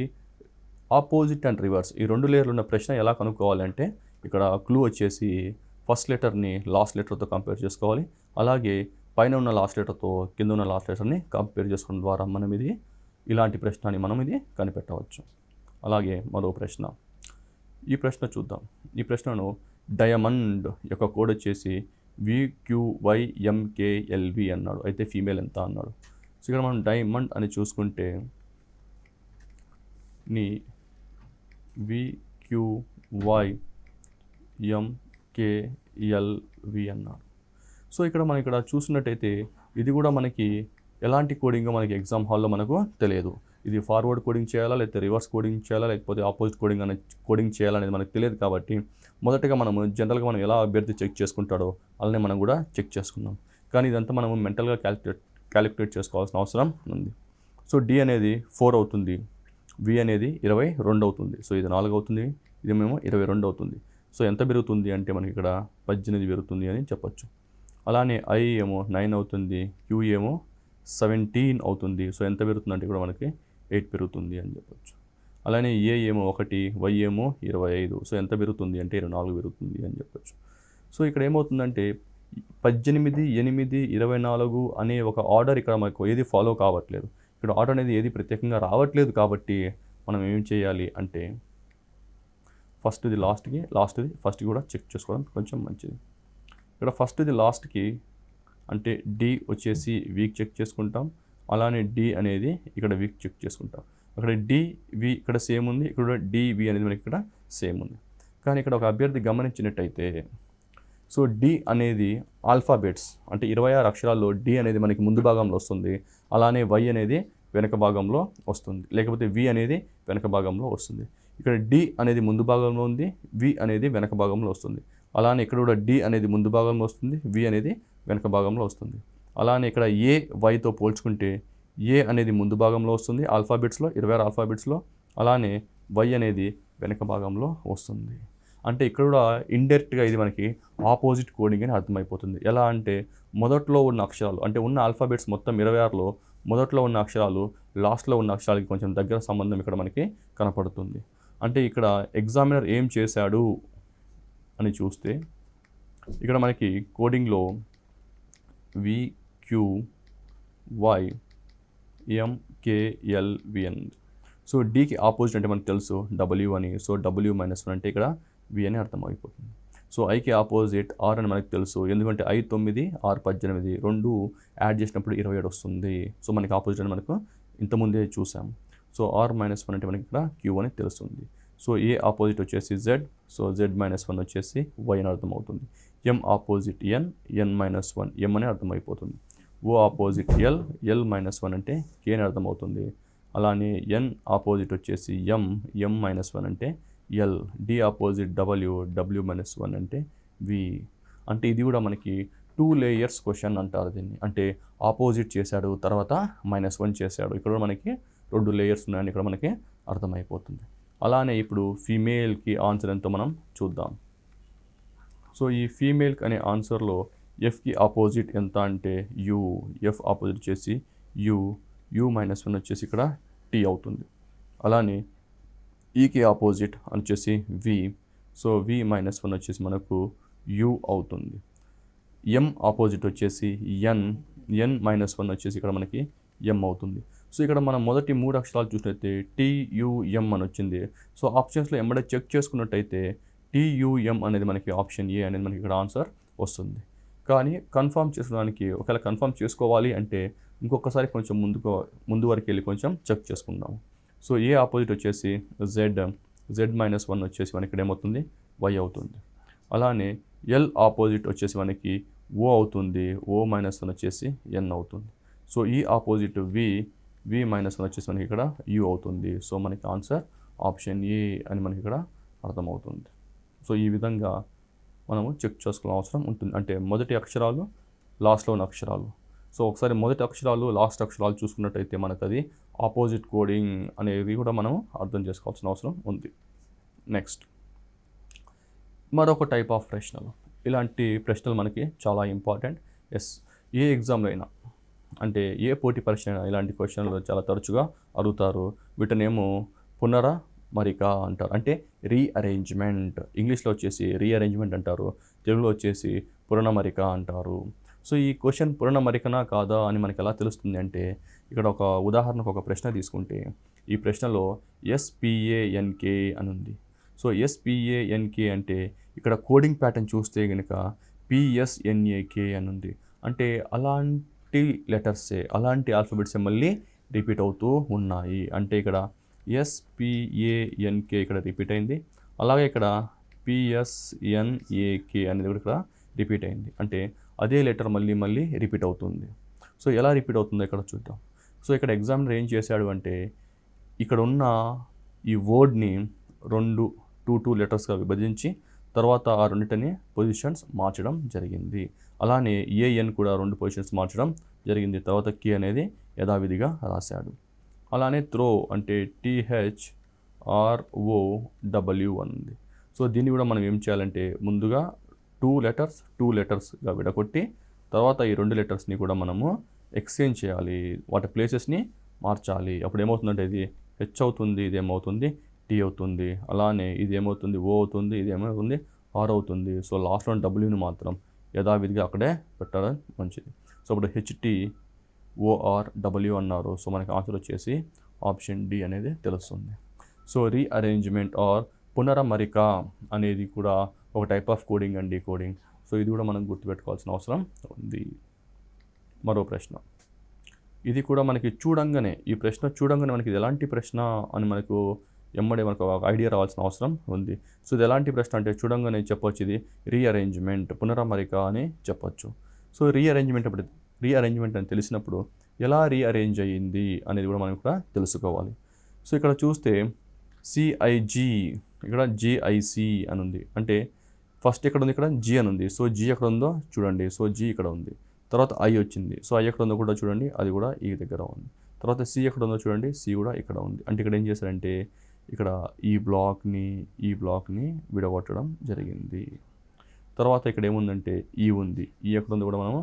ఆపోజిట్ అండ్ రివర్స్ ఈ 2 లేయర్లు ఉన్న ప్రశ్న ఎలా కనుక్కోవాలంటే ఇక్కడ క్లూ వచ్చేసి ఫస్ట్ లెటర్ని లాస్ట్ లెటర్తో కంపేర్ చేసుకోవాలి. అలాగే పైన ఉన్న లాస్ట్ లెటర్తో కింద ఉన్న లాస్ట్ లెటర్ని కంపేర్ చేసుకోవడం ద్వారా మనం ఇలాంటి ప్రశ్నని మనం కనిపెట్టవచ్చు. అలాగే మరో ప్రశ్న, ఈ ప్రశ్న చూద్దాం. ఈ ప్రశ్నను డైమండ్ యొక్క కోడ్ వచ్చేసి VQYMKLV అన్నాడు. అయితే ఫీమేల్ ఎంత అన్నాడు. సో ఇక్కడ మనం డైమండ్ అని చూసుకుంటే VQYMKLV Y M K L V అన్నారు. సో ఇక్కడ మనం ఇక్కడ చూసినట్టయితే ఇది కూడా మనకి ఎలాంటి కోడింగ్ మనకి ఎగ్జామ్ హాల్లో మనకు తెలియదు. ఇది ఫార్వర్డ్ కోడింగ్ చేయాలా, లేకపోతే రివర్స్ కోడింగ్ చేయాలా, లేకపోతే ఆపోజిట్ కోడింగ్ చేయాలనేది మనకు తెలియదు. కాబట్టి మొదటగా మనము జనరల్గా మనం ఎలా అభ్యర్థి చెక్ చేసుకుంటాడో అలానే మనం కూడా చెక్ చేసుకుందాం. కానీ ఇదంతా మనము మెంటల్గా క్యాలిక్యులేట్ చేసుకోవాల్సిన అవసరం ఉంది. సో డి అనేది 4 అవుతుంది, వి అనేది 22 అవుతుంది. సో ఇది 4 అవుతుంది, ఇది మేము 22 అవుతుంది. సో ఎంత పెరుగుతుంది అంటే మనకి ఇక్కడ 18 పెరుగుతుంది అని చెప్పొచ్చు. అలానే ఐ ఏమో 9 అవుతుంది, క్యూ ఏమో 17 అవుతుంది. సో ఎంత పెరుగుతుంది అంటే కూడా మనకి 8 పెరుగుతుంది అని చెప్పొచ్చు. అలానే ఏ ఏమో 1, వై ఏమో 25. సో ఎంత పెరుగుతుంది అంటే 24 పెరుగుతుంది అని చెప్పొచ్చు. సో ఇక్కడ ఏమవుతుందంటే 18, 8, 24 అనే ఒక ఆర్డర్ ఇక్కడ మనకు ఏది ఫాలో కావట్లేదు. ఇక్కడ ఆర్డర్ అనేది ఏది ప్రత్యేకంగా రావట్లేదు. కాబట్టి మనం ఏం చేయాలి అంటే ఫస్ట్ది లాస్ట్కి, లాస్ట్ది ఫస్ట్కి కూడా చెక్ చేసుకోవడం కొంచెం మంచిది. ఇక్కడ ఫస్ట్ది లాస్ట్కి అంటే డి వచ్చేసి వీక్ చెక్ చేసుకుంటాం. అలానే డి అనేది ఇక్కడ వీక్ చెక్ చేసుకుంటాం. అక్కడ డి వి ఇక్కడ సేమ్ ఉంది, ఇక్కడ డి వి అనేది మనకి ఇక్కడ సేమ్ ఉంది. కానీ ఇక్కడ ఒక అభ్యర్థి గమనించినట్టయితే సో డి అనేది ఆల్ఫాబెట్స్ అంటే 26 అక్షరాల్లో డి అనేది మనకి ముందు భాగంలో వస్తుంది. అలానే వై అనేది వెనక భాగంలో వస్తుంది, లేకపోతే వి అనేది వెనక భాగంలో వస్తుంది. ఇక్కడ డి అనేది ముందు భాగంలో ఉంది, వి అనేది వెనక భాగంలో వస్తుంది. అలానే ఇక్కడ కూడా డి అనేది ముందు భాగంలో వస్తుంది, వి అనేది వెనక భాగంలో వస్తుంది. అలానే ఇక్కడ ఏ వైతో పోల్చుకుంటే ఏ అనేది ముందు భాగంలో వస్తుంది ఆల్ఫాబెట్స్లో, 26 ఆల్ఫాబెట్స్లో. అలానే వై అనేది వెనక భాగంలో వస్తుంది. అంటే ఇక్కడ కూడా ఇండైరెక్ట్గా ఇది మనకి ఆపోజిట్ కోడింగ్ అని అర్థమైపోతుంది. ఎలా అంటే మొదట్లో ఉన్న అక్షరాలు అంటే ఉన్న ఆల్ఫాబెట్స్ మొత్తం 26లో మొదట్లో ఉన్న అక్షరాలు లాస్ట్లో ఉన్న అక్షరాలకి కొంచెం దగ్గర సంబంధం ఇక్కడ మనకి కనపడుతుంది. అంటే ఇక్కడ ఎగ్జామినర్ ఏం చేశాడు అని చూస్తే ఇక్కడ మనకి కోడింగ్లో V Q Y M K L V అని. సో డీకి ఆపోజిట్ అంటే మనకు తెలుసు డబ్ల్యూ అని. సో W-1 అంటే ఇక్కడ వి అని అర్థమైపోతుంది. సో ఐకి ఆపోజిట్ ఆర్ అని మనకు తెలుసు, ఎందుకంటే ఐ 9, ఆర్ 18, రెండు యాడ్ చేసినప్పుడు 27 వస్తుంది. సో మనకి ఆపోజిట్ అని మనకు ఇంతకుముందే చూసాం. సో R-1 అంటే మనకి ఇక్కడ క్యూ అని తెలుస్తుంది. సో ఏ ఆపోజిట్ వచ్చేసి జెడ్, సో Z-1 వచ్చేసి వై అని అర్థమవుతుంది. ఎం ఆపోజిట్ N-1 ఎం అని అర్థమైపోతుంది. ఓ ఆపోజిట్ L-1 అంటే కే అని అర్థమవుతుంది. అలానే ఎన్ ఆపోజిట్ వచ్చేసి M-1 అంటే ఎల్, డి ఆపోజిట్ W-1 అంటే వి. అంటే ఇది కూడా మనకి 2 లేయర్స్ క్వశ్చన్ అంటారు దీన్ని. అంటే ఆపోజిట్ చేశాడు, తర్వాత -1 చేశాడు. ఇక్కడ మనకి 2 లేయర్స్ ఉన్నాయని ఇక్కడ మనకి అర్థమైపోతుంది. అలానే ఇప్పుడు ఫీమేల్కి ఆన్సర్ ఎంతో మనం చూద్దాం. సో ఈ ఫీమేల్ అనే ఆన్సర్లో ఎఫ్కి ఆపోజిట్ ఎంత అంటే యూ, ఎఫ్ ఆపోజిట్ వచ్చేసి U-1 వచ్చేసి ఇక్కడ టీ అవుతుంది. అలానే ఈకి ఆపోజిట్ అని వచ్చేసి వి, సో V-1 వచ్చేసి మనకు యూ అవుతుంది. ఎం ఆపోజిట్ వచ్చేసి N-1 వచ్చేసి ఇక్కడ మనకి ఎం అవుతుంది. సో ఇక్కడ మనం మొదటి 3 అక్షరాలు చూసినట్టయితే TUM అని వచ్చింది. సో ఆప్షన్స్లో ఎంబడే చెక్ చేసుకున్నట్టయితే TUM అనేది మనకి ఆప్షన్ ఏ అనేది మనకి ఇక్కడ ఆన్సర్ వస్తుంది. కానీ కన్ఫర్మ్ చేసుకోవడానికి ఒకవేళ కన్ఫర్మ్ చేసుకోవాలి అంటే ఇంకొకసారి కొంచెం ముందు వరకు వెళ్ళి కొంచెం చెక్ చేసుకుందాం. సో ఏ ఆపోజిట్ వచ్చేసి Z-1 వచ్చేసి మనకి ఇక్కడ ఏమవుతుంది వై అవుతుంది. అలానే ఎల్ ఆపోజిట్ వచ్చేసి మనకి ఓ అవుతుంది, O-1 వచ్చేసి ఎన్ అవుతుంది. సో ఈ ఆపోజిట్ V-1 వచ్చేసి మనకి ఇక్కడ యూ అవుతుంది. సో మనకి ఆన్సర్ ఆప్షన్ ఏ అని మనకి ఇక్కడ అర్థమవుతుంది. సో ఈ విధంగా మనము చెక్ చేసుకోవాల్సిన అవసరం ఉంటుంది. అంటే మొదటి అక్షరాలు, లాస్ట్లో ఉన్న అక్షరాలు. సో ఒకసారి మొదటి అక్షరాలు, లాస్ట్ అక్షరాలు చూసుకున్నట్టయితే మనకు అది ఆపోజిట్ కోడింగ్ అనేది కూడా మనం అర్థం చేసుకోవాల్సిన అవసరం ఉంది. నెక్స్ట్ మరొక టైప్ ఆఫ్ ప్రశ్నలు. ఇలాంటి ప్రశ్నలు మనకి చాలా ఇంపార్టెంట్. ఏ ఎగ్జామ్లో అయినా అంటే ఏ పోటీ పరీక్ష అయినా ఇలాంటి క్వశ్చన్లు చాలా తరచుగా అడుగుతారు. వీటినేమో పునరమరిక అంటారు, అంటే రీఅరేంజ్మెంట్. ఇంగ్లీష్లో వచ్చేసి రీఅరేంజ్మెంట్ అంటారు, తెలుగులో వచ్చేసి పునరమరిక అంటారు. సో ఈ క్వశ్చన్ పునరమరికనా కాదా అని మనకి ఎలా తెలుస్తుంది అంటే ఇక్కడ ఒక ఉదాహరణకు ఒక ప్రశ్న తీసుకుంటే ఈ ప్రశ్నలో SPANK అని ఉంది. సో SPANK అంటే ఇక్కడ కోడింగ్ ప్యాటర్న్ చూస్తే కనుక PSNAK అని ఉంది. అంటే అలాంటి లెటర్సే, అలాంటి ఆల్ఫాబెట్సే మళ్ళీ రిపీట్ అవుతూ ఉన్నాయి. అంటే ఇక్కడ SPANK ఇక్కడ రిపీట్ అయింది. అలాగే ఇక్కడ PSNAK అనేది కూడా ఇక్కడ రిపీట్ అయింది, అంటే అదే లెటర్ మళ్ళీ మళ్ళీ రిపీట్ అవుతుంది. సో ఎలా రిపీట్ అవుతుందో ఇక్కడ చూద్దాం. సో ఇక్కడ ఎగ్జామినర్ ఏం చేశాడు అంటే ఇక్కడ ఉన్న ఈ వర్డ్ని టూ లెటర్స్గా విభజించి తర్వాత ఆ రెండింటిని పొజిషన్స్ మార్చడం జరిగింది. అలానే AN కూడా 2 పొజిషన్స్ మార్చడం జరిగింది. తర్వాత కి అనేది యథావిధిగా రాశాడు. అలానే త్రో అంటే THROW ఉంది. సో దీన్ని కూడా మనం ఏం చేయాలంటే ముందుగా 2 లెటర్స్గా విడగొట్టి తర్వాత ఈ 2 లెటర్స్ని కూడా మనము ఎక్స్చేంజ్ చేయాలి, వాటి ప్లేసెస్ని మార్చాలి. అప్పుడు ఏమవుతుందంటే ఇది H అవుతుంది, ఇది ఏమవుతుంది T అవుతుంది. అలానే ఇది ఏమవుతుంది O అవుతుంది, ఇది ఏమవుతుంది R అవుతుంది. సో లాస్ట్లో Wని మాత్రం యథావిధిగా అక్కడే పెట్టడం మంచిది. సో అప్పుడు HTORW అన్నారు. సో మనకి ఆన్సర్ వచ్చేసి ఆప్షన్ D అనేది తెలుస్తుంది. సో రీఅరేంజ్మెంట్ ఆర్ పునరమరిక అనేది కూడా ఒక type of coding and decoding. So ఇది కూడా మనం గుర్తుపెట్టుకోవాల్సిన అవసరం ఉంది. మరో ప్రశ్న, ఇది కూడా మనకి చూడంగానే, ఈ ప్రశ్న చూడంగానే మనకి ఇది ఎలాంటి ప్రశ్న అని మనకు మనకు ఒక ఐడియా రావాల్సిన అవసరం ఉంది. సో ఇది ఎలాంటి ప్రశ్న అంటే చూడంగానే చెప్పొచ్చు, ఇది రీఅరేంజ్మెంట్, పునరమరిక అని చెప్పొచ్చు. సో రీఅరేంజ్మెంట్ అని తెలిసినప్పుడు ఎలా రీఅరేంజ్ అయ్యింది అనేది కూడా మనం ఇక్కడ తెలుసుకోవాలి. సో ఇక్కడ చూస్తే CIG, ఇక్కడ JIC అని ఉంది, అంటే ఫస్ట్ ఎక్కడ ఉంది, ఇక్కడ G అని ఉంది. సో G ఎక్కడ ఉందో చూడండి, సో G ఇక్కడ ఉంది. తర్వాత I వచ్చింది, సో I ఎక్కడ ఉందో కూడా చూడండి, అది కూడా ఈ దగ్గర ఉంది. తర్వాత C ఎక్కడ ఉందో చూడండి, C కూడా ఇక్కడ ఉంది. అంటే ఇక్కడ ఏం చేశారంటే ఇక్కడ ఈ బ్లాక్ని విడగొట్టడం జరిగింది. తర్వాత ఇక్కడ ఏముందంటే E ఉంది, E ఎక్కడ ఉందో కూడా మనము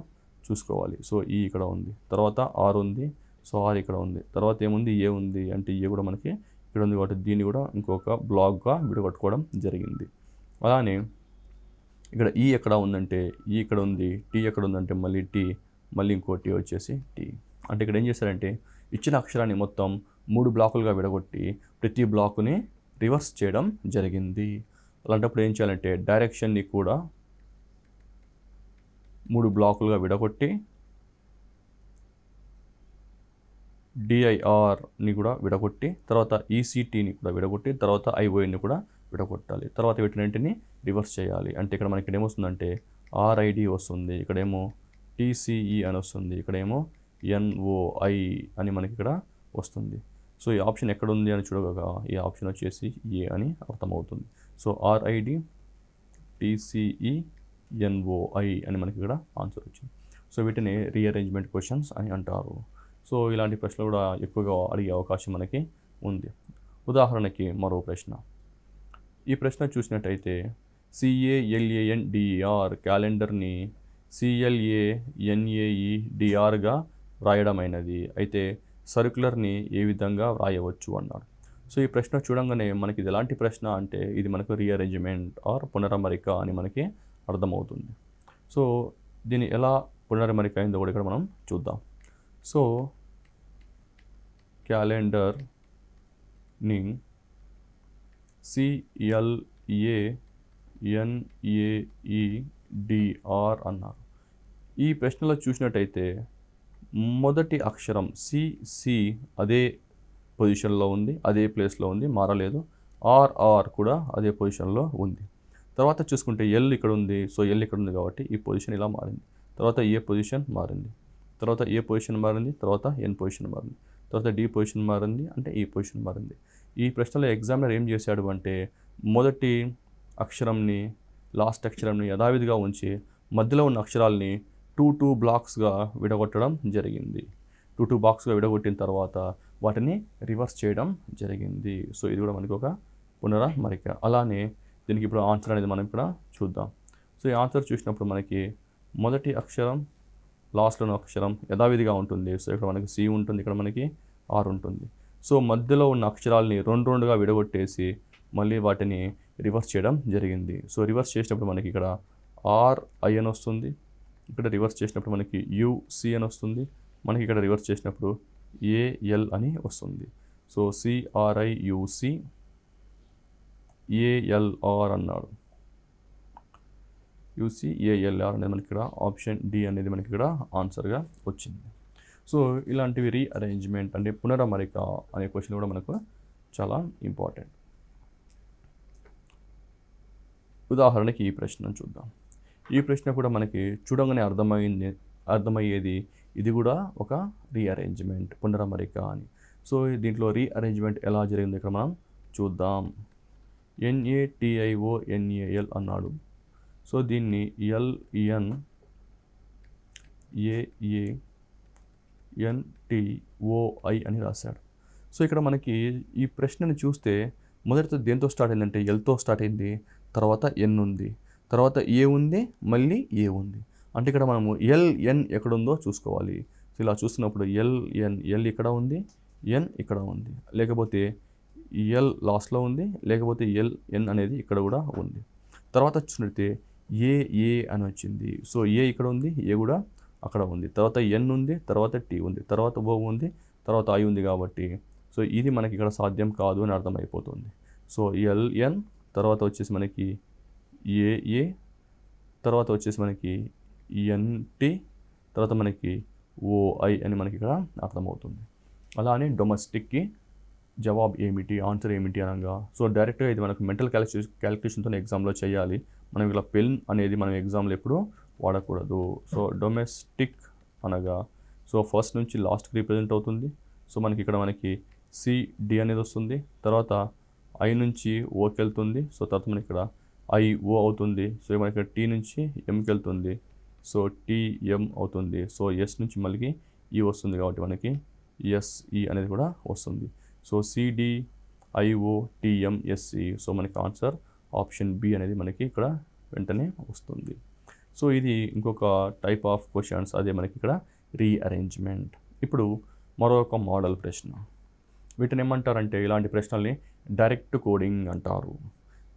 చూసుకోవాలి. సో E ఇక్కడ ఉంది, తర్వాత R ఉంది, సో R ఇక్కడ ఉంది. తర్వాత ఏముంది, A ఉంది, అంటే A కూడా మనకి ఇక్కడ ఉంది కాబట్టి దీన్ని కూడా ఇంకొక బ్లాక్గా విడగొట్టుకోవడం జరిగింది. అలానే ఇక్కడ E ఎక్కడ ఉందంటే E ఇక్కడ ఉంది, T ఎక్కడ ఉందంటే మళ్ళీ T, మళ్ళీ ఇంకో T వచ్చేసి T. అంటే ఇక్కడ ఏం చేశారంటే ఇచ్చిన అక్షరాన్ని మొత్తం 3 బ్లాకులుగా విడగొట్టి ప్రతి బ్లాకుని రివర్స్ చేయడం జరిగింది. అలాంటప్పుడు ఏం చేయాలంటే డైరెక్షన్ని కూడా 3 బ్లాకులుగా విడగొట్టి DIRని కూడా విడగొట్టి తర్వాత ECTని కూడా విడగొట్టి తర్వాత IONని కూడా విడగొట్టాలి. తర్వాత వీటిని రివర్స్ చేయాలి. అంటే ఇక్కడ మనకి ఏమొస్తుందంటే RID వస్తుంది, ఇక్కడేమో TCE అని వస్తుంది, ఇక్కడేమో NOI అని మనకి ఇక్కడ వస్తుంది. సో ఈ ఆప్షన్ ఎక్కడ ఉంది అని చూడగా ఈ ఆప్షన్ వచ్చేసి A అని అర్థమవుతుంది. సో RID TCE NOI అని మనకి ఇక్కడ ఆన్సర్ వచ్చింది. సో వీటిని రీఅరేంజ్మెంట్ క్వశ్చన్స్ అని అంటారు. సో ఇలాంటి ప్రశ్నలు కూడా ఎక్కువగా అడిగే అవకాశం మనకి ఉంది. ఉదాహరణకి మరో ప్రశ్న, ఈ ప్రశ్న చూసినట్టయితే CALANDER క్యాలెండర్ని CLANAEDRగా వ్రాయడమైనది, అయితే సర్క్యులర్ని ఏ విధంగా వ్రాయవచ్చు అన్నాడు. సో ఈ ప్రశ్న చూడంగానే మనకి ఇది ఎలాంటి ప్రశ్న అంటే ఇది మనకు రీఅరేంజ్మెంట్ ఆర్ పునరమరిక అని మనకి అర్థమవుతుంది. సో దీన్ని ఎలా పునరమరిక అయిందో కూడా ఇక్కడ మనం చూద్దాం. సో క్యాలెండర్ని CLANAEDR అన్నారు. ఈ ప్రశ్నలో చూసినట్టయితే మొదటి అక్షరం C అదే పొజిషన్లో ఉంది, అదే ప్లేస్లో ఉంది, మారలేదు. R కూడా అదే పొజిషన్లో ఉంది. తర్వాత చూసుకుంటే L ఇక్కడ ఉంది, సో L ఇక్కడ ఉంది కాబట్టి ఈ పొజిషన్ ఇలా మారింది. తర్వాత A పొజిషన్ మారింది, తర్వాత A పొజిషన్ మారింది, తర్వాత N పొజిషన్ మారింది, తర్వాత D పొజిషన్ మారింది, అంటే ఈ పొజిషన్ మారింది. ఈ ప్రశ్నలో ఎగ్జామినర్ ఏం చేశాడు అంటే మొదటి అక్షరంని లాస్ట్ అక్షరంని యథావిధిగా ఉంచి మధ్యలో ఉన్న అక్షరాలని 2 బ్లాక్స్గా విడగొట్టడం జరిగింది. 2 బాక్స్గా విడగొట్టిన తర్వాత వాటిని రివర్స్ చేయడం జరిగింది. సో ఇది కూడా మనకి ఒక పునరమరిక. అలానే దీనికి ఇప్పుడు ఆన్సర్ అనేది మనం ఇక్కడ చూద్దాం. సో ఈ ఆన్సర్ చూసినప్పుడు మనకి మొదటి అక్షరం లాస్ట్లో ఉన్న అక్షరం యథావిధిగా ఉంటుంది. సో ఇక్కడ మనకి C ఉంటుంది, ఇక్కడ మనకి R ఉంటుంది. సో మధ్యలో ఉన్న అక్షరాలని 2గా విడగొట్టేసి మళ్ళీ వాటిని రివర్స్ చేయడం జరిగింది. సో రివర్స్ చేసినప్పుడు మనకి ఇక్కడ RI అని వస్తుంది, ఇక్కడ రివర్స్ చేసినప్పుడు మనకి UC అని వస్తుంది, మనకి ఇక్కడ రివర్స్ చేసినప్పుడు AL అని వస్తుంది. సో CRIUC ALR అన్నాడు, UCALR అనేది మనకి ఇక్కడ ఆప్షన్ D అనేది మనకి ఇక్కడ ఆన్సర్గా వచ్చింది. సో ఇలాంటివి రీఅరేంజ్మెంట్ అంటే పునరమరిక అనే క్వశ్చన్ కూడా మనకు చాలా ఇంపార్టెంట్. ఉదాహరణకి ఈ ప్రశ్న చూద్దాం. ఈ ప్రశ్న కూడా మనకి చూడంగానే అర్థమయ్యేది ఇది కూడా ఒక రీఅరేంజ్మెంట్, పునరమరిక అని. సో దీంట్లో రీఅరేంజ్మెంట్ ఎలా జరిగిందో ఇక్కడ మనం చూద్దాం. NATIONAL అన్నాడు. సో దీన్ని LNAANTOI అని రాశాడు. సో ఇక్కడ మనకి ఈ ప్రశ్నని చూస్తే మొదటితో దేంతో స్టార్ట్ అయిందంటే ఎల్తో స్టార్ట్ అయింది, తర్వాత ఎన్ ఉంది, తర్వాత ఏ ఉంది, మళ్ళీ ఏ ఉంది. అంటే ఇక్కడ మనము LN ఎక్కడుందో చూసుకోవాలి. సో ఇలా చూస్తున్నప్పుడు ఎల్ ఇక్కడ ఉంది, ఎన్ ఇక్కడ ఉంది, లేకపోతే ఎల్ లాస్ట్లో ఉంది, లేకపోతే LN అనేది ఇక్కడ కూడా ఉంది. తర్వాత చూసినట్టే ఏ అని వచ్చింది. సో ఏ ఇక్కడ ఉంది, ఏ కూడా అక్కడ ఉంది, తర్వాత ఎన్ ఉంది, తర్వాత టీ ఉంది, తర్వాత ఓ ఉంది, తర్వాత ఐ ఉంది. కాబట్టి సో ఇది మనకి ఇక్కడ సాధ్యం కాదు అని అర్థమైపోతుంది. సో LN తర్వాత వచ్చేసి మనకి ఏ తర్వాత వచ్చేసి మనకి NT తర్వాత మనకి OI అని మనకి ఇక్కడ అర్థమవుతుంది. అలానే డొమెస్టిక్కి జవాబు ఏమిటి, ఆన్సర్ ఏమిటి అనగా, సో డైరెక్ట్గా ఇది మనకు మెంటల్ క్యాలిక్యులేషన్తో ఎగ్జామ్లో చేయాలి. మనం ఇలా పెన్ అనేది మనం ఎగ్జామ్లో ఎప్పుడు వాడకూడదు. సో డొమెస్టిక్ అనగా సో ఫస్ట్ నుంచి లాస్ట్కి రిప్రజెంట్ అవుతుంది. సో మనకి ఇక్కడ మనకి CD అనేది వస్తుంది, తర్వాత I నుంచి Oకి వెళ్తుంది. సో తర్వాత మనకి ఇక్కడ IO అవుతుంది. సో మనకి ఇక్కడ T నుంచి Mకి వెళ్తుంది. సో TM అవుతుంది. సో S నుంచి మళ్ళీ E వస్తుంది, కాబట్టి మనకి SE అనేది కూడా వస్తుంది. So CDIOTMSE. సో మనకి ఆన్సర్ ఆప్షన్ B అనేది మనకి ఇక్కడ వెంటనే వస్తుంది. సో ఇది ఇంకొక టైప్ ఆఫ్ క్వశ్చన్స్, అదే మనకి ఇక్కడ రీఅరేంజ్మెంట్. ఇప్పుడు మరొక మోడల్ ప్రశ్న. వీటిని ఏమంటారంటే ఇలాంటి ప్రశ్నల్ని డైరెక్ట్ కోడింగ్ అంటారు.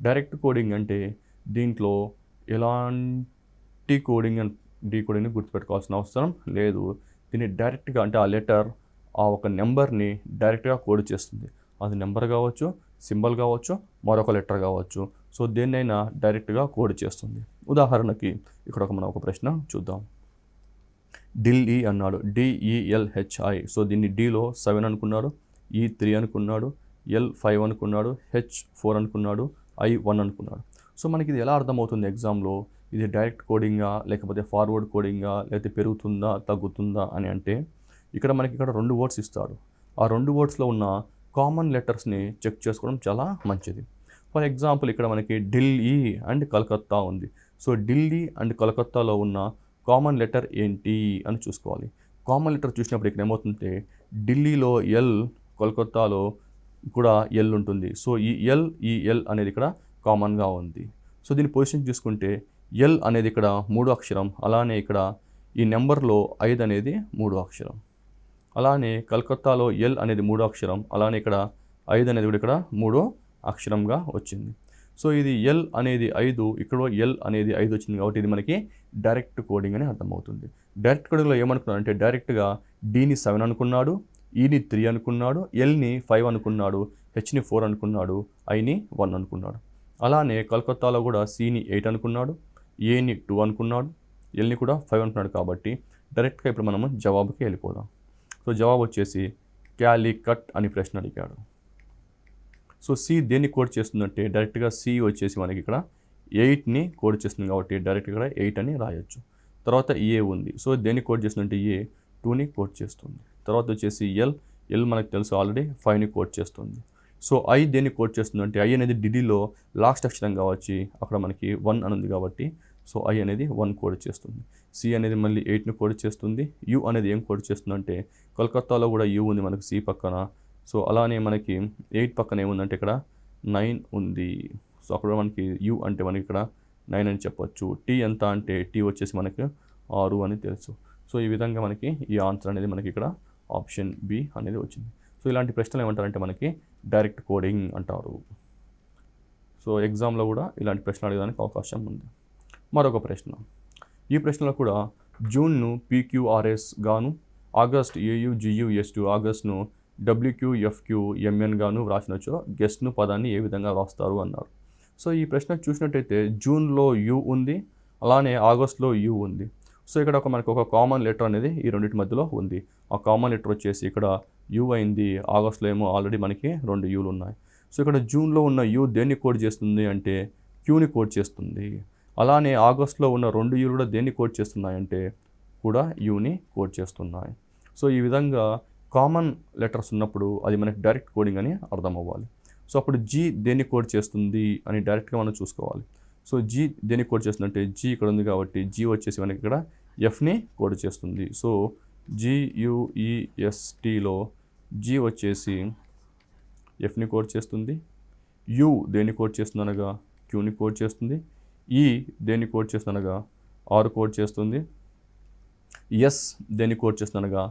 డైరెక్ట్ కోడింగ్ అంటే దీంట్లో ఎలాంటి కోడింగ్ అండ్ డీకోడింగ్ని గుర్తుపెట్టుకోవాల్సిన అవసరం లేదు. దీన్ని డైరెక్ట్గా అంటే ఆ లెటర్ ఆ ఒక నెంబర్ని డైరెక్ట్గా కోడ్ చేస్తుంది. అది నెంబర్ కావచ్చు, సింబల్ కావచ్చు, మరొక లెటర్ కావచ్చు. సో దేన్నైనా డైరెక్ట్గా కోడ్ చేస్తుంది. ఉదాహరణకి ఇక్కడ మనం ఒక ప్రశ్న చూద్దాం. ఢిల్లీ అన్నాడు, DELHI. సో దీన్ని Dలో 7 అనుకున్నాడు, E 3 అనుకున్నాడు, L 5 అనుకున్నాడు, H 4 అనుకున్నాడు, I 1 అనుకున్నాడు. సో మనకి ఇది ఎలా అర్థమవుతుంది ఎగ్జామ్లో, ఇది డైరెక్ట్ కోడింగా లేకపోతే ఫార్వర్డ్ కోడింగా, లేకపోతే పెరుగుతుందా తగ్గుతుందా అని అంటే ఇక్కడ మనకి ఇక్కడ 2 వర్డ్స్ ఇస్తాడు. ఆ 2 వర్డ్స్లో ఉన్న కామన్ లెటర్స్ని చెక్ చేసుకోవడం చాలా మంచిది. ఫర్ ఎగ్జాంపుల్ ఇక్కడ మనకి ఢిల్లీ అండ్ కలకత్తా ఉంది. సో ఢిల్లీ అండ్ కలకత్తాలో ఉన్న కామన్ లెటర్ ఏంటి అని చూసుకోవాలి. కామన్ లెటర్ చూసినప్పుడు ఇక్కడ ఏమవుతుందంటే ఢిల్లీలో ఎల్, కోల్కతాలో కూడా ఎల్ ఉంటుంది. సో ఈ ఎల్ అనేది ఇక్కడ కామన్గా ఉంది. సో దీని పొజిషన్ చూసుకుంటే ఎల్ అనేది ఇక్కడ 3 అక్షరం, అలానే ఇక్కడ ఈ నెంబర్లో 5 అనేది 3 అక్షరం. అలానే కలకత్తాలో ఎల్ అనేది 3 అక్షరం, అలానే ఇక్కడ 5 అనేది కూడా ఇక్కడ 3 అక్షరంగా వచ్చింది. సో ఇది ఎల్ అనేది 5, ఇక్కడ ఎల్ అనేది 5 వచ్చింది, కాబట్టి ఇది మనకి డైరెక్ట్ కోడింగ్ అని అర్థమవుతుంది. డైరెక్ట్ కోడింగ్లో ఏమనుకున్నాడు అంటే డైరెక్ట్గా Dని 7 అనుకున్నాడు, Eని 3 అనుకున్నాడు, Lని 5 అనుకున్నాడు, Hని 4 అనుకున్నాడు, Iని 1 అనుకున్నాడు. అలానే కలకత్తాలో కూడా Cని 8 అనుకున్నాడు, Aని 2 అనుకున్నాడు, Lని కూడా 5 అనుకున్నాడు. కాబట్టి డైరెక్ట్గా ఇప్పుడు మనము జవాబుకి వెళ్ళిపోదాం. సో జవాబు వచ్చేసి క్యాలికట్ అని ప్రశ్న అడిగాడు. సో C దేన్ని కోడ్ చేస్తుందంటే డైరెక్ట్గా C వచ్చేసి మనకి ఇక్కడ 8ని కోడ్ చేస్తుంది, కాబట్టి డైరెక్ట్గా ఇక్కడ 8 అని రాయొచ్చు. తర్వాత A ఉంది. సో దేన్ని కోడ్ చేస్తుందంటే A 2ని కోడ్ చేస్తుంది. తర్వాత వచ్చేసి ఎల్ మనకు తెలుసు ఆల్రెడీ 5ని కోడ్ చేస్తుంది. సో I దేన్ని కోడ్ చేస్తుందంటే I అనేది డిడిలో లాస్ట్ అక్షరంగా వచ్చి అక్కడ మనకి 1 అని ఉంది, కాబట్టి సో I అనేది 1 కోడ్ చేస్తుంది. C అనేది మళ్ళీ 8ని కోడ్ చేస్తుంది. U అనేది ఏం కోడ్ చేస్తుందంటే కోల్కతాలో కూడా U ఉంది మనకి C పక్కన. సో అలానే మనకి 8 పక్కన ఏముందంటే ఇక్కడ 9 ఉంది. సో అక్కడ మనకి U అంటే మనకి ఇక్కడ 9 అని చెప్పొచ్చు. T ఎంత అంటే T వచ్చేసి మనకి 6 అని తెలుసు. సో ఈ విధంగా మనకి ఈ ఆన్సర్ అనేది మనకి ఇక్కడ ఆప్షన్ B అనేది వచ్చింది. సో ఇలాంటి ప్రశ్నలు ఏమంటారంటే మనకి డైరెక్ట్ కోడింగ్ అంటారు. సో ఎగ్జామ్లో కూడా ఇలాంటి ప్రశ్నలు అడగడానికి అవకాశం ఉంది. మరొక ప్రశ్న. ఈ ప్రశ్నలో కూడా జూన్ను PQRS గాను, ఆగస్ట్ AUGUS2 ఆగస్ట్ను WQFQMN గాను వ్రాసినచో గెస్ట్ను పదాన్ని ఏ విధంగా వ్రాస్తారు అన్నారు. సో ఈ ప్రశ్న చూసినట్టయితే జూన్లో U ఉంది, అలానే ఆగస్ట్లో U ఉంది. సో ఇక్కడ మనకు ఒక కామన్ లెటర్ అనేది ఈ రెండింటి మధ్యలో ఉంది. ఆ కామన్ లెటర్ వచ్చేసి ఇక్కడ U అయింది, ఆగస్ట్లో ఏమో ఆల్రెడీ మనకి 2 Uలు ఉన్నాయి. సో ఇక్కడ జూన్లో ఉన్న U దేన్ని కోడ్ చేస్తుంది అంటే క్యూని కోడ్ చేస్తుంది. అలానే ఆగస్ట్లో ఉన్న 2 యూలు కూడా దేన్ని కోడ్ చేస్తున్నాయంటే కూడా యూని కోడ్ చేస్తున్నాయి. సో ఈ విధంగా కామన్ లెటర్స్ ఉన్నప్పుడు అది మనకి డైరెక్ట్ కోడింగ్ అని అర్థం అవ్వాలి. సో అప్పుడు జీ దేన్ని కోడ్ చేస్తుంది అని డైరెక్ట్గా మనం చూసుకోవాలి. సో జీ దేన్ని కోడ్ చేస్తుందంటే జీ ఇక్కడ ఉంది కాబట్టి జీ వచ్చేసి మనకి ఇక్కడ ఎఫ్ని కోడ్ చేస్తుంది. సో GUESTలో జీ వచ్చేసి ఎఫ్ని కోడ్ చేస్తుంది. యు దేన్ని కోడ్ చేస్తుంది అనగా క్యూని కోడ్ చేస్తుంది. ఈ దేన్ని కోడ్ చేస్తుంది అనగా ఆర్ కోడ్ చేస్తుంది. ఎస్ దేన్ని కోడ్ చేస్తుంది అనగా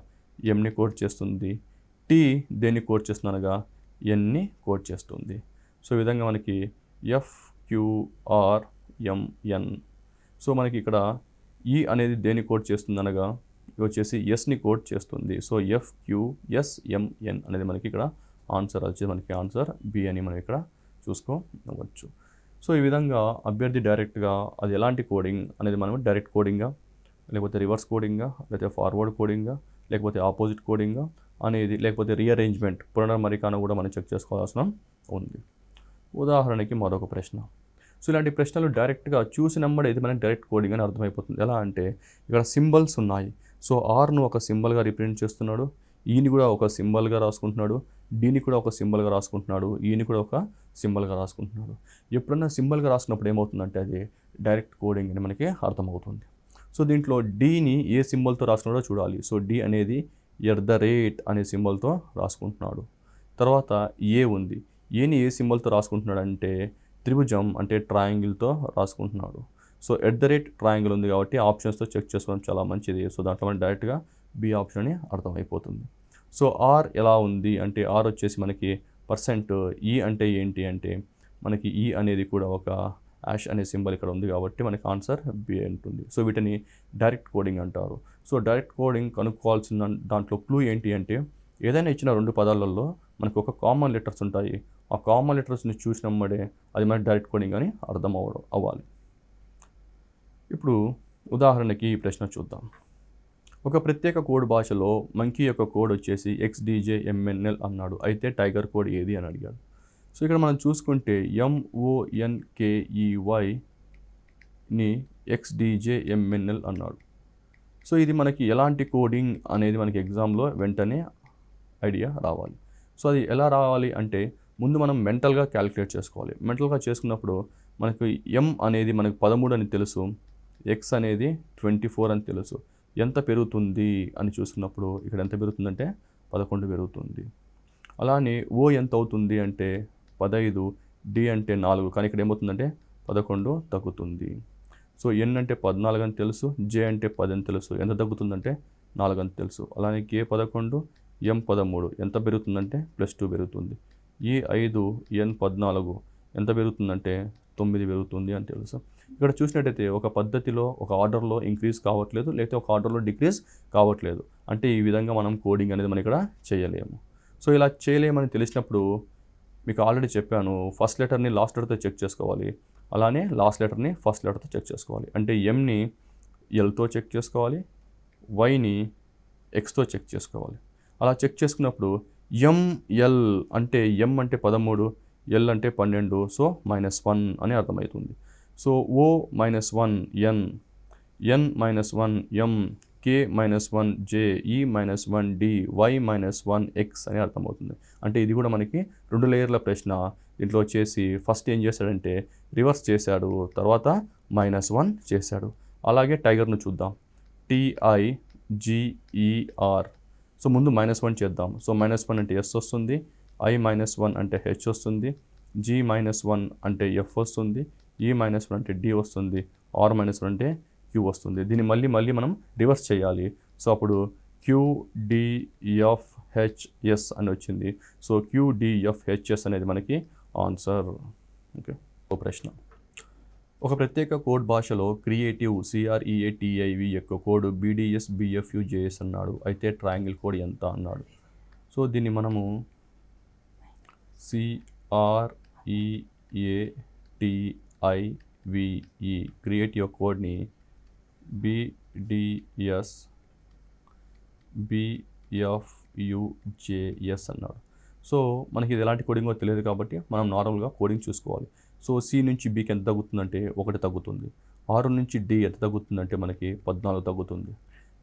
ఎంని కోడ్ చేస్తుంది. టీ దేన్ని కోడ్ చేస్తుంది అనగా ఎన్ని కోడ్ చేస్తుంది. సో ఈ విధంగా మనకి FQRMN. సో మనకి ఇక్కడ ఈ అనేది దేన్ని కోడ్ చేస్తుంది అనగా ఇది వచ్చేసి ఎస్ని కోడ్ చేస్తుంది. సో FQSMN అనేది మనకి ఇక్కడ ఆన్సర్ వచ్చేసి మనకి ఆన్సర్ బి అని మనం ఇక్కడ చూసుకోవచ్చు. సో ఈ విధంగా అభ్యర్థి డైరెక్ట్గా అది ఎలాంటి కోడింగ్ అనేది మనం డైరెక్ట్ కోడింగా, లేకపోతే రివర్స్ కోడింగా, లేకపోతే ఫార్వర్డ్ కోడింగా, లేకపోతే ఆపోజిట్ కోడింగా అనేది, లేకపోతే రీఅరేంజ్మెంట్ పునర్మరికాను కూడా మనం చెక్ చేసుకోవాల్సిన ఉంది. ఉదాహరణకి మరొక ప్రశ్న. సో ఇలాంటి ప్రశ్నలు డైరెక్ట్గా చూసినమ్మడే ఇది మనకి డైరెక్ట్ కోడింగ్ అని అర్థమైపోతుంది. ఎలా అంటే ఇక్కడ సింబల్స్ ఉన్నాయి. సో ఆర్ను ఒక సింబల్గా రిప్రజెంట్ చేస్తున్నాడు, ఈని కూడా ఒక సింబల్గా రాసుకుంటున్నాడు, డీని కూడా ఒక సింబల్గా రాసుకుంటున్నాడు, ఈని కూడా ఒక సింబల్గా రాసుకుంటున్నాడు. ఎప్పుడన్నా సింబల్గా రాసుకున్నప్పుడు ఏమవుతుందంటే అది డైరెక్ట్ కోడింగ్ అని మనకి అర్థమవుతుంది. సో దీంట్లో డీని ఏ సింబల్తో రాసుకున్నాడో చూడాలి. సో డి అనేది @ అనే సింబల్తో రాసుకుంటున్నాడు. తర్వాత ఏ ఉంది, ఏని ఏ సింబల్తో రాసుకుంటున్నాడు అంటే త్రిభుజం అంటే ట్రయాంగిల్తో రాసుకుంటున్నాడు. సో @ ట్రయాంగిల్ ఉంది కాబట్టి ఆప్షన్స్తో చెక్ చేసుకోవడం చాలా మంచిది. సో దాంట్లో మనం డైరెక్ట్గా బి ఆప్షన్ అని అర్థమైపోతుంది. సో ఆర్ ఎలా ఉంది అంటే ఆర్ వచ్చేసి మనకి %. ఈ అంటే ఏంటి అంటే మనకి ఈ అనేది కూడా ఒక యాష్ అనే సింబల్ ఇక్కడ ఉంది కాబట్టి మనకి ఆన్సర్ బి ఉంటుంది. సో వీటిని డైరెక్ట్ కోడింగ్ అంటారు. సో డైరెక్ట్ కోడింగ్ కనుక్కోవాల్సిన దాంట్లో క్లూ ఏంటి అంటే ఏదైనా ఇచ్చిన 2 పదాలలో మనకు ఒక కామన్ లెటర్స్ ఉంటాయి. ఆ కామన్ లెటర్స్ని చూసినమ్మడే అది మనకి డైరెక్ట్ కోడింగ్ అని అర్థం అవ్వాలి. ఇప్పుడు ఉదాహరణకి ఈ ప్రశ్న చూద్దాం. ఒక ప్రత్యేక కోడ్ భాషలో మంకీ యొక్క కోడ్ వచ్చేసి XDJMNL అన్నాడు. అయితే టైగర్ కోడ్ ఏది అని అడిగాడు. సో ఇక్కడ మనం చూసుకుంటే MONKEYని XDJMNL అన్నాడు. సో ఇది మనకి ఎలాంటి కోడింగ్ అనేది మనకి ఎగ్జామ్లో వెంటనే ఐడియా రావాలి. సో అది ఎలా రావాలి అంటే ముందు మనం మెంటల్గా క్యాలిక్యులేట్ చేసుకోవాలి. మెంటల్గా చేసుకున్నప్పుడు మనకు M అనేది మనకు 13 అని తెలుసు, X అనేది 24 అని తెలుసు. ఎంత పెరుగుతుంది అని చూసుకున్నప్పుడు ఇక్కడ ఎంత పెరుగుతుందంటే 11 పెరుగుతుంది. అలానే O ఎంత అవుతుంది అంటే 15, D అంటే 4, కానీ ఇక్కడ ఏమవుతుందంటే 11 తగ్గుతుంది. సో N అంటే 14 అని తెలుసు, J అంటే 10 అని తెలుసు, ఎంత తగ్గుతుందంటే 4 అని తెలుసు. అలానే K 11, M 13 ఎంత పెరుగుతుందంటే +2 పెరుగుతుంది. E 5, N 14 ఎంత పెరుగుతుందంటే 9 పెరుగుతుంది అని తెలుసు. ఇక్కడ చూసినట్టయితే ఒక పద్ధతిలో ఒక ఆర్డర్లో ఇంక్రీజ్ కావట్లేదు, లేకపోతే ఒక ఆర్డర్లో డిక్రీజ్ కావట్లేదు. అంటే ఈ విధంగా మనం కోడింగ్ అనేది మనం ఇక్కడ చేయలేము. సో ఇలా చేయలేమని తెలిసినప్పుడు మీకు ఆల్రెడీ చెప్పాను, ఫస్ట్ లెటర్ని లాస్ట్ లెటర్తో చెక్ చేసుకోవాలి, అలానే లాస్ట్ లెటర్ని ఫస్ట్ లెటర్తో చెక్ చేసుకోవాలి. అంటే ఎంని ఎల్తో చెక్ చేసుకోవాలి, వైని ఎక్స్తో చెక్ చేసుకోవాలి. అలా చెక్ చేసుకున్నప్పుడు ఎంఎల్ అంటే ఎం అంటే 13, ఎల్ అంటే 12, సో -1 అని అర్థమవుతుంది. So O -1 N, N -1 M, K -1 J, E -1 D, Y -1 X అని అర్థమవుతుంది. అంటే ఇది కూడా మనకి 2 లేయర్ల ప్రశ్న. దీంట్లో వచ్చేసి ఫస్ట్ ఏం చేశాడంటే రివర్స్ చేశాడు, తర్వాత -1 చేశాడు. అలాగే టైగర్ను చూద్దాం. TIGER. సో ముందు -1 చేద్దాం. సో -1 అంటే S వస్తుంది, I -1 అంటే H వస్తుంది, G -1 అంటే F వస్తుంది, E -1 అంటే D వస్తుంది, R -1 అంటే Q వస్తుంది. దీన్ని మళ్ళీ మనం రివర్స్ చేయాలి. సో అప్పుడు QDFHS అని వచ్చింది. సో QDFHS అనేది మనకి ఆన్సర్. ఓకే, ఒక ప్రశ్న. ఒక ప్రత్యేక కోడ్ భాషలో క్రియేటివ్ CREATIV యొక్క కోడ్ BDSBFUJS అన్నాడు. అయితే ట్రయాంగిల్ కోడ్ ఎంత అన్నాడు. సో దీన్ని మనము CREATIVE క్రియేట్ యొక్క కోడ్ని BDSBFUJS అన్నాడు. సో మనకి ఇది ఎలాంటి కోడింగో తెలియదు కాబట్టి మనం నార్మల్గా కోడింగ్ చూసుకోవాలి. సో సి నుంచి బికి ఎంత తగ్గుతుందంటే 1 తగ్గుతుంది. 6 నుంచి డి ఎంత తగ్గుతుందంటే మనకి 14 తగ్గుతుంది.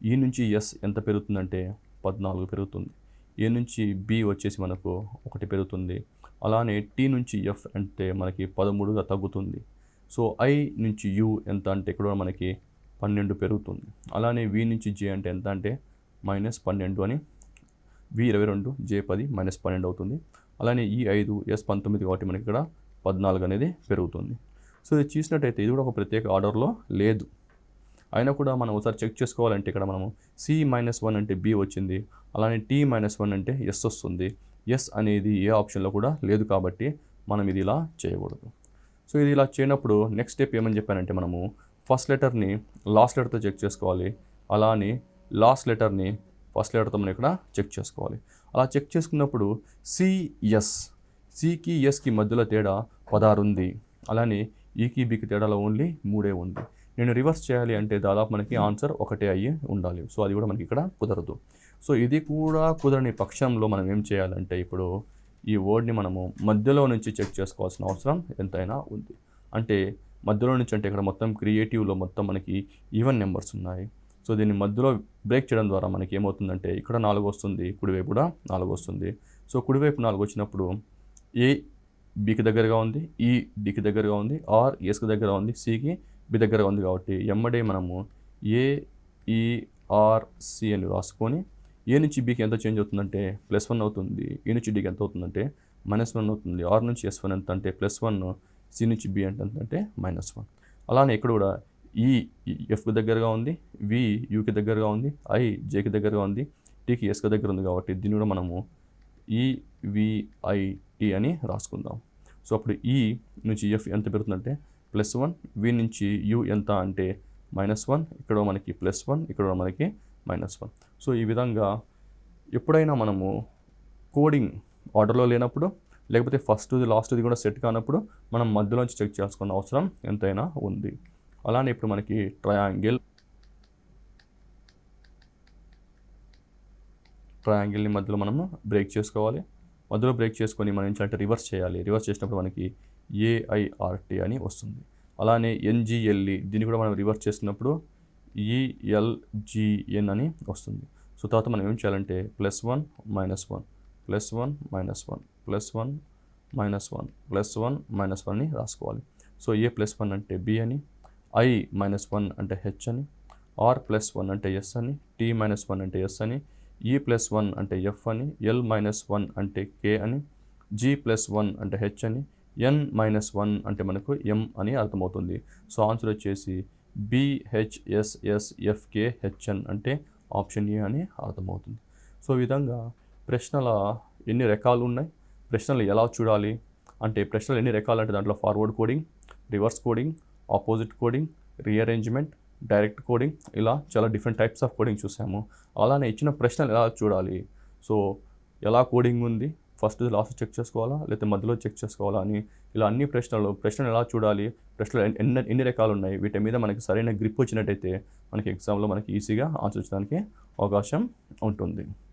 ఈ నుంచి ఎస్ ఎంత పెరుగుతుందంటే 14 పెరుగుతుంది. ఏ నుంచి బి వచ్చేసి మనకు 1 పెరుగుతుంది. అలానే టీ నుంచి ఎఫ్ అంటే మనకి 13గా తగ్గుతుంది. సో ఐ నుంచి యు ఎంత అంటే ఇక్కడ మనకి 12 పెరుగుతుంది. అలానే వి నుంచి జే అంటే ఎంత అంటే -12 అని, వి 22 జే 10 -12 అవుతుంది. అలానే ఈ 5 ఎస్ 19 కాబట్టి మనకి ఇక్కడ 14 అనేది పెరుగుతుంది. సో ఇది చూసినట్టయితే ఇది కూడా ఒక ప్రత్యేక ఆర్డర్లో లేదు. అయినా కూడా మనం ఒకసారి చెక్ చేసుకోవాలంటే ఇక్కడ మనము C-1 అంటే బి వచ్చింది. అలానే T-1 అంటే ఎస్ వస్తుంది. ఎస్ అనేది ఏ ఆప్షన్లో కూడా లేదు కాబట్టి మనం ఇది ఇలా చేయకూడదు. సో ఇది ఇలా చేయనప్పుడు నెక్స్ట్ స్టెప్ ఏమని చెప్పానంటే మనము ఫస్ట్ లెటర్ని లాస్ట్ లెటర్తో చెక్ చేసుకోవాలి. అలానే లాస్ట్ లెటర్ని ఫస్ట్ లెటర్తో మనం ఇక్కడ చెక్ చేసుకోవాలి. అలా చెక్ చేసుకున్నప్పుడు సిఎస్, సికి ఎస్కి మధ్యలో తేడా 16 ఉంది. అలానే ఈకి బికి తేడాలో ఓన్లీ 3 ఉంది. నేను రివర్స్ చేయాలి అంటే దాదాపు మనకి ఆన్సర్ 1 అయ్యి ఉండాలి. సో అది కూడా మనకి ఇక్కడ కుదరదు. సో ఇది కూడా కుదరని పక్షంలో మనం ఏం చేయాలంటే ఇప్పుడు ఈ వర్డ్ని మనము మధ్యలో నుంచి చెక్ చేసుకోవాల్సిన అవసరం ఎంతైనా ఉంది. అంటే మధ్యలో నుంచి అంటే ఇక్కడ మొత్తం క్రియేటివ్లో మొత్తం మనకి ఈవెన్ నెంబర్స్ ఉన్నాయి. సో దీన్ని మధ్యలో బ్రేక్ చేయడం ద్వారా మనకి ఏమవుతుందంటే ఇక్కడ 4 వస్తుంది, కుడివైపు కూడా 4 వస్తుంది. సో కుడివైపు 4 వచ్చినప్పుడు ఏ బికి దగ్గరగా ఉంది, ఈ డికి దగ్గరగా ఉంది, ఆర్ ఎస్కి దగ్గర ఉంది, సికి బి దగ్గరగా ఉంది. కాబట్టి ఎమ్మడే మనము ఏ ఈ ఆర్ సి అని రాసుకొని ఏ నుంచి బికి ఎంత చేంజ్ అవుతుందంటే +1 అవుతుంది. ఈ నుంచి డికి ఎంత అవుతుందంటే -1 అవుతుంది. ఆర్ నుంచి S1 ఎంత అంటే +1, సి నుంచి బి అంటే ఎంత అంటే -1. అలానే ఇక్కడ కూడా ఈ ఎఫ్కి దగ్గరగా ఉంది, వి యూకి దగ్గరగా ఉంది, ఐ జేకి దగ్గరగా ఉంది, టీకి ఎస్కి దగ్గర ఉంది. కాబట్టి దీన్ని కూడా మనము ఈవిఐటి అని రాసుకుందాం. సో అప్పుడు ఈ నుంచి ఎఫ్ ఎంత పెరుగుతుందంటే +1, వి నుంచి యు ఎంత అంటే -1, ఇక్కడ మనకి +1, ఇక్కడ మనకి -1. సో ఈ విధంగా ఎప్పుడైనా మనము కోడింగ్ ఆర్డర్లో లేనప్పుడు లేకపోతే ఫస్ట్ది లాస్ట్ది కూడా సెట్ కానప్పుడు మనం మధ్యలోంచి చెక్ చేసుకున్న అవసరం ఎంతైనా ఉంది. అలానే ఇప్పుడు మనకి ట్రయాంగిల్ని మధ్యలో మనము బ్రేక్ చేసుకోవాలి. మధ్యలో బ్రేక్ చేసుకొని మనం ఏంటంటే రివర్స్ చేయాలి. రివర్స్ చేసినప్పుడు మనకి ఏఐఆర్టీ అని వస్తుంది. అలానే ఎన్జిఎల్ఈ దీన్ని కూడా మనం రివర్స్ చేసినప్పుడు ఈఎల్జిఎన్ అని వస్తుంది. సో తర్వాత మనం ఏం చేయాలంటే +1 -1 +1 -1 +1 -1 +1 అని రాసుకోవాలి. సో ఏ +1 అంటే బి అని, I -1 అంటే హెచ్ అని, ఆర్ +1 అంటే ఎస్ అని, T-1 అంటే ఎస్ అని, E+1 అంటే ఎఫ్ అని, L-1 అంటే కే అని, G+1 అంటే హెచ్ అని, N-1 అంటే మనకు ఎం అని అర్థమవుతుంది. సో ఆన్సర్ వచ్చేసి BHSSFKHN అంటే ఆప్షన్ ఏ అని అర్థమవుతుంది. సో ఈ విధంగా ప్రశ్నల ఎన్ని రకాలు ఉన్నాయి, ప్రశ్నలు ఎలా చూడాలి అంటే ప్రశ్నలు ఎన్ని రకాలు అంటే దాంట్లో forward coding, reverse coding, opposite coding, rearrangement, direct coding, ఇలా చాలా డిఫరెంట్ టైప్స్ ఆఫ్ కోడింగ్ చూసాము. అలానే ఇచ్చిన ప్రశ్నలు ఎలా చూడాలి, సో ఎలా కోడింగ్ ఉంది, ఫస్ట్ లాస్ట్ చెక్ చేసుకోవాలా లేకపోతే మధ్యలో చెక్ చేసుకోవాలా అని ఇలా అన్ని ప్రశ్నలు ఎలా చూడాలి, ప్రశ్నలు ఎన్ని రకాలు ఉన్నాయి, వీటి మీద మనకి సరైన గ్రిప్ వచ్చినట్టయితే మనకి ఎగ్జామ్లో మనకి ఈజీగా ఆన్సర్ చేయడానికి అవకాశం ఉంటుంది.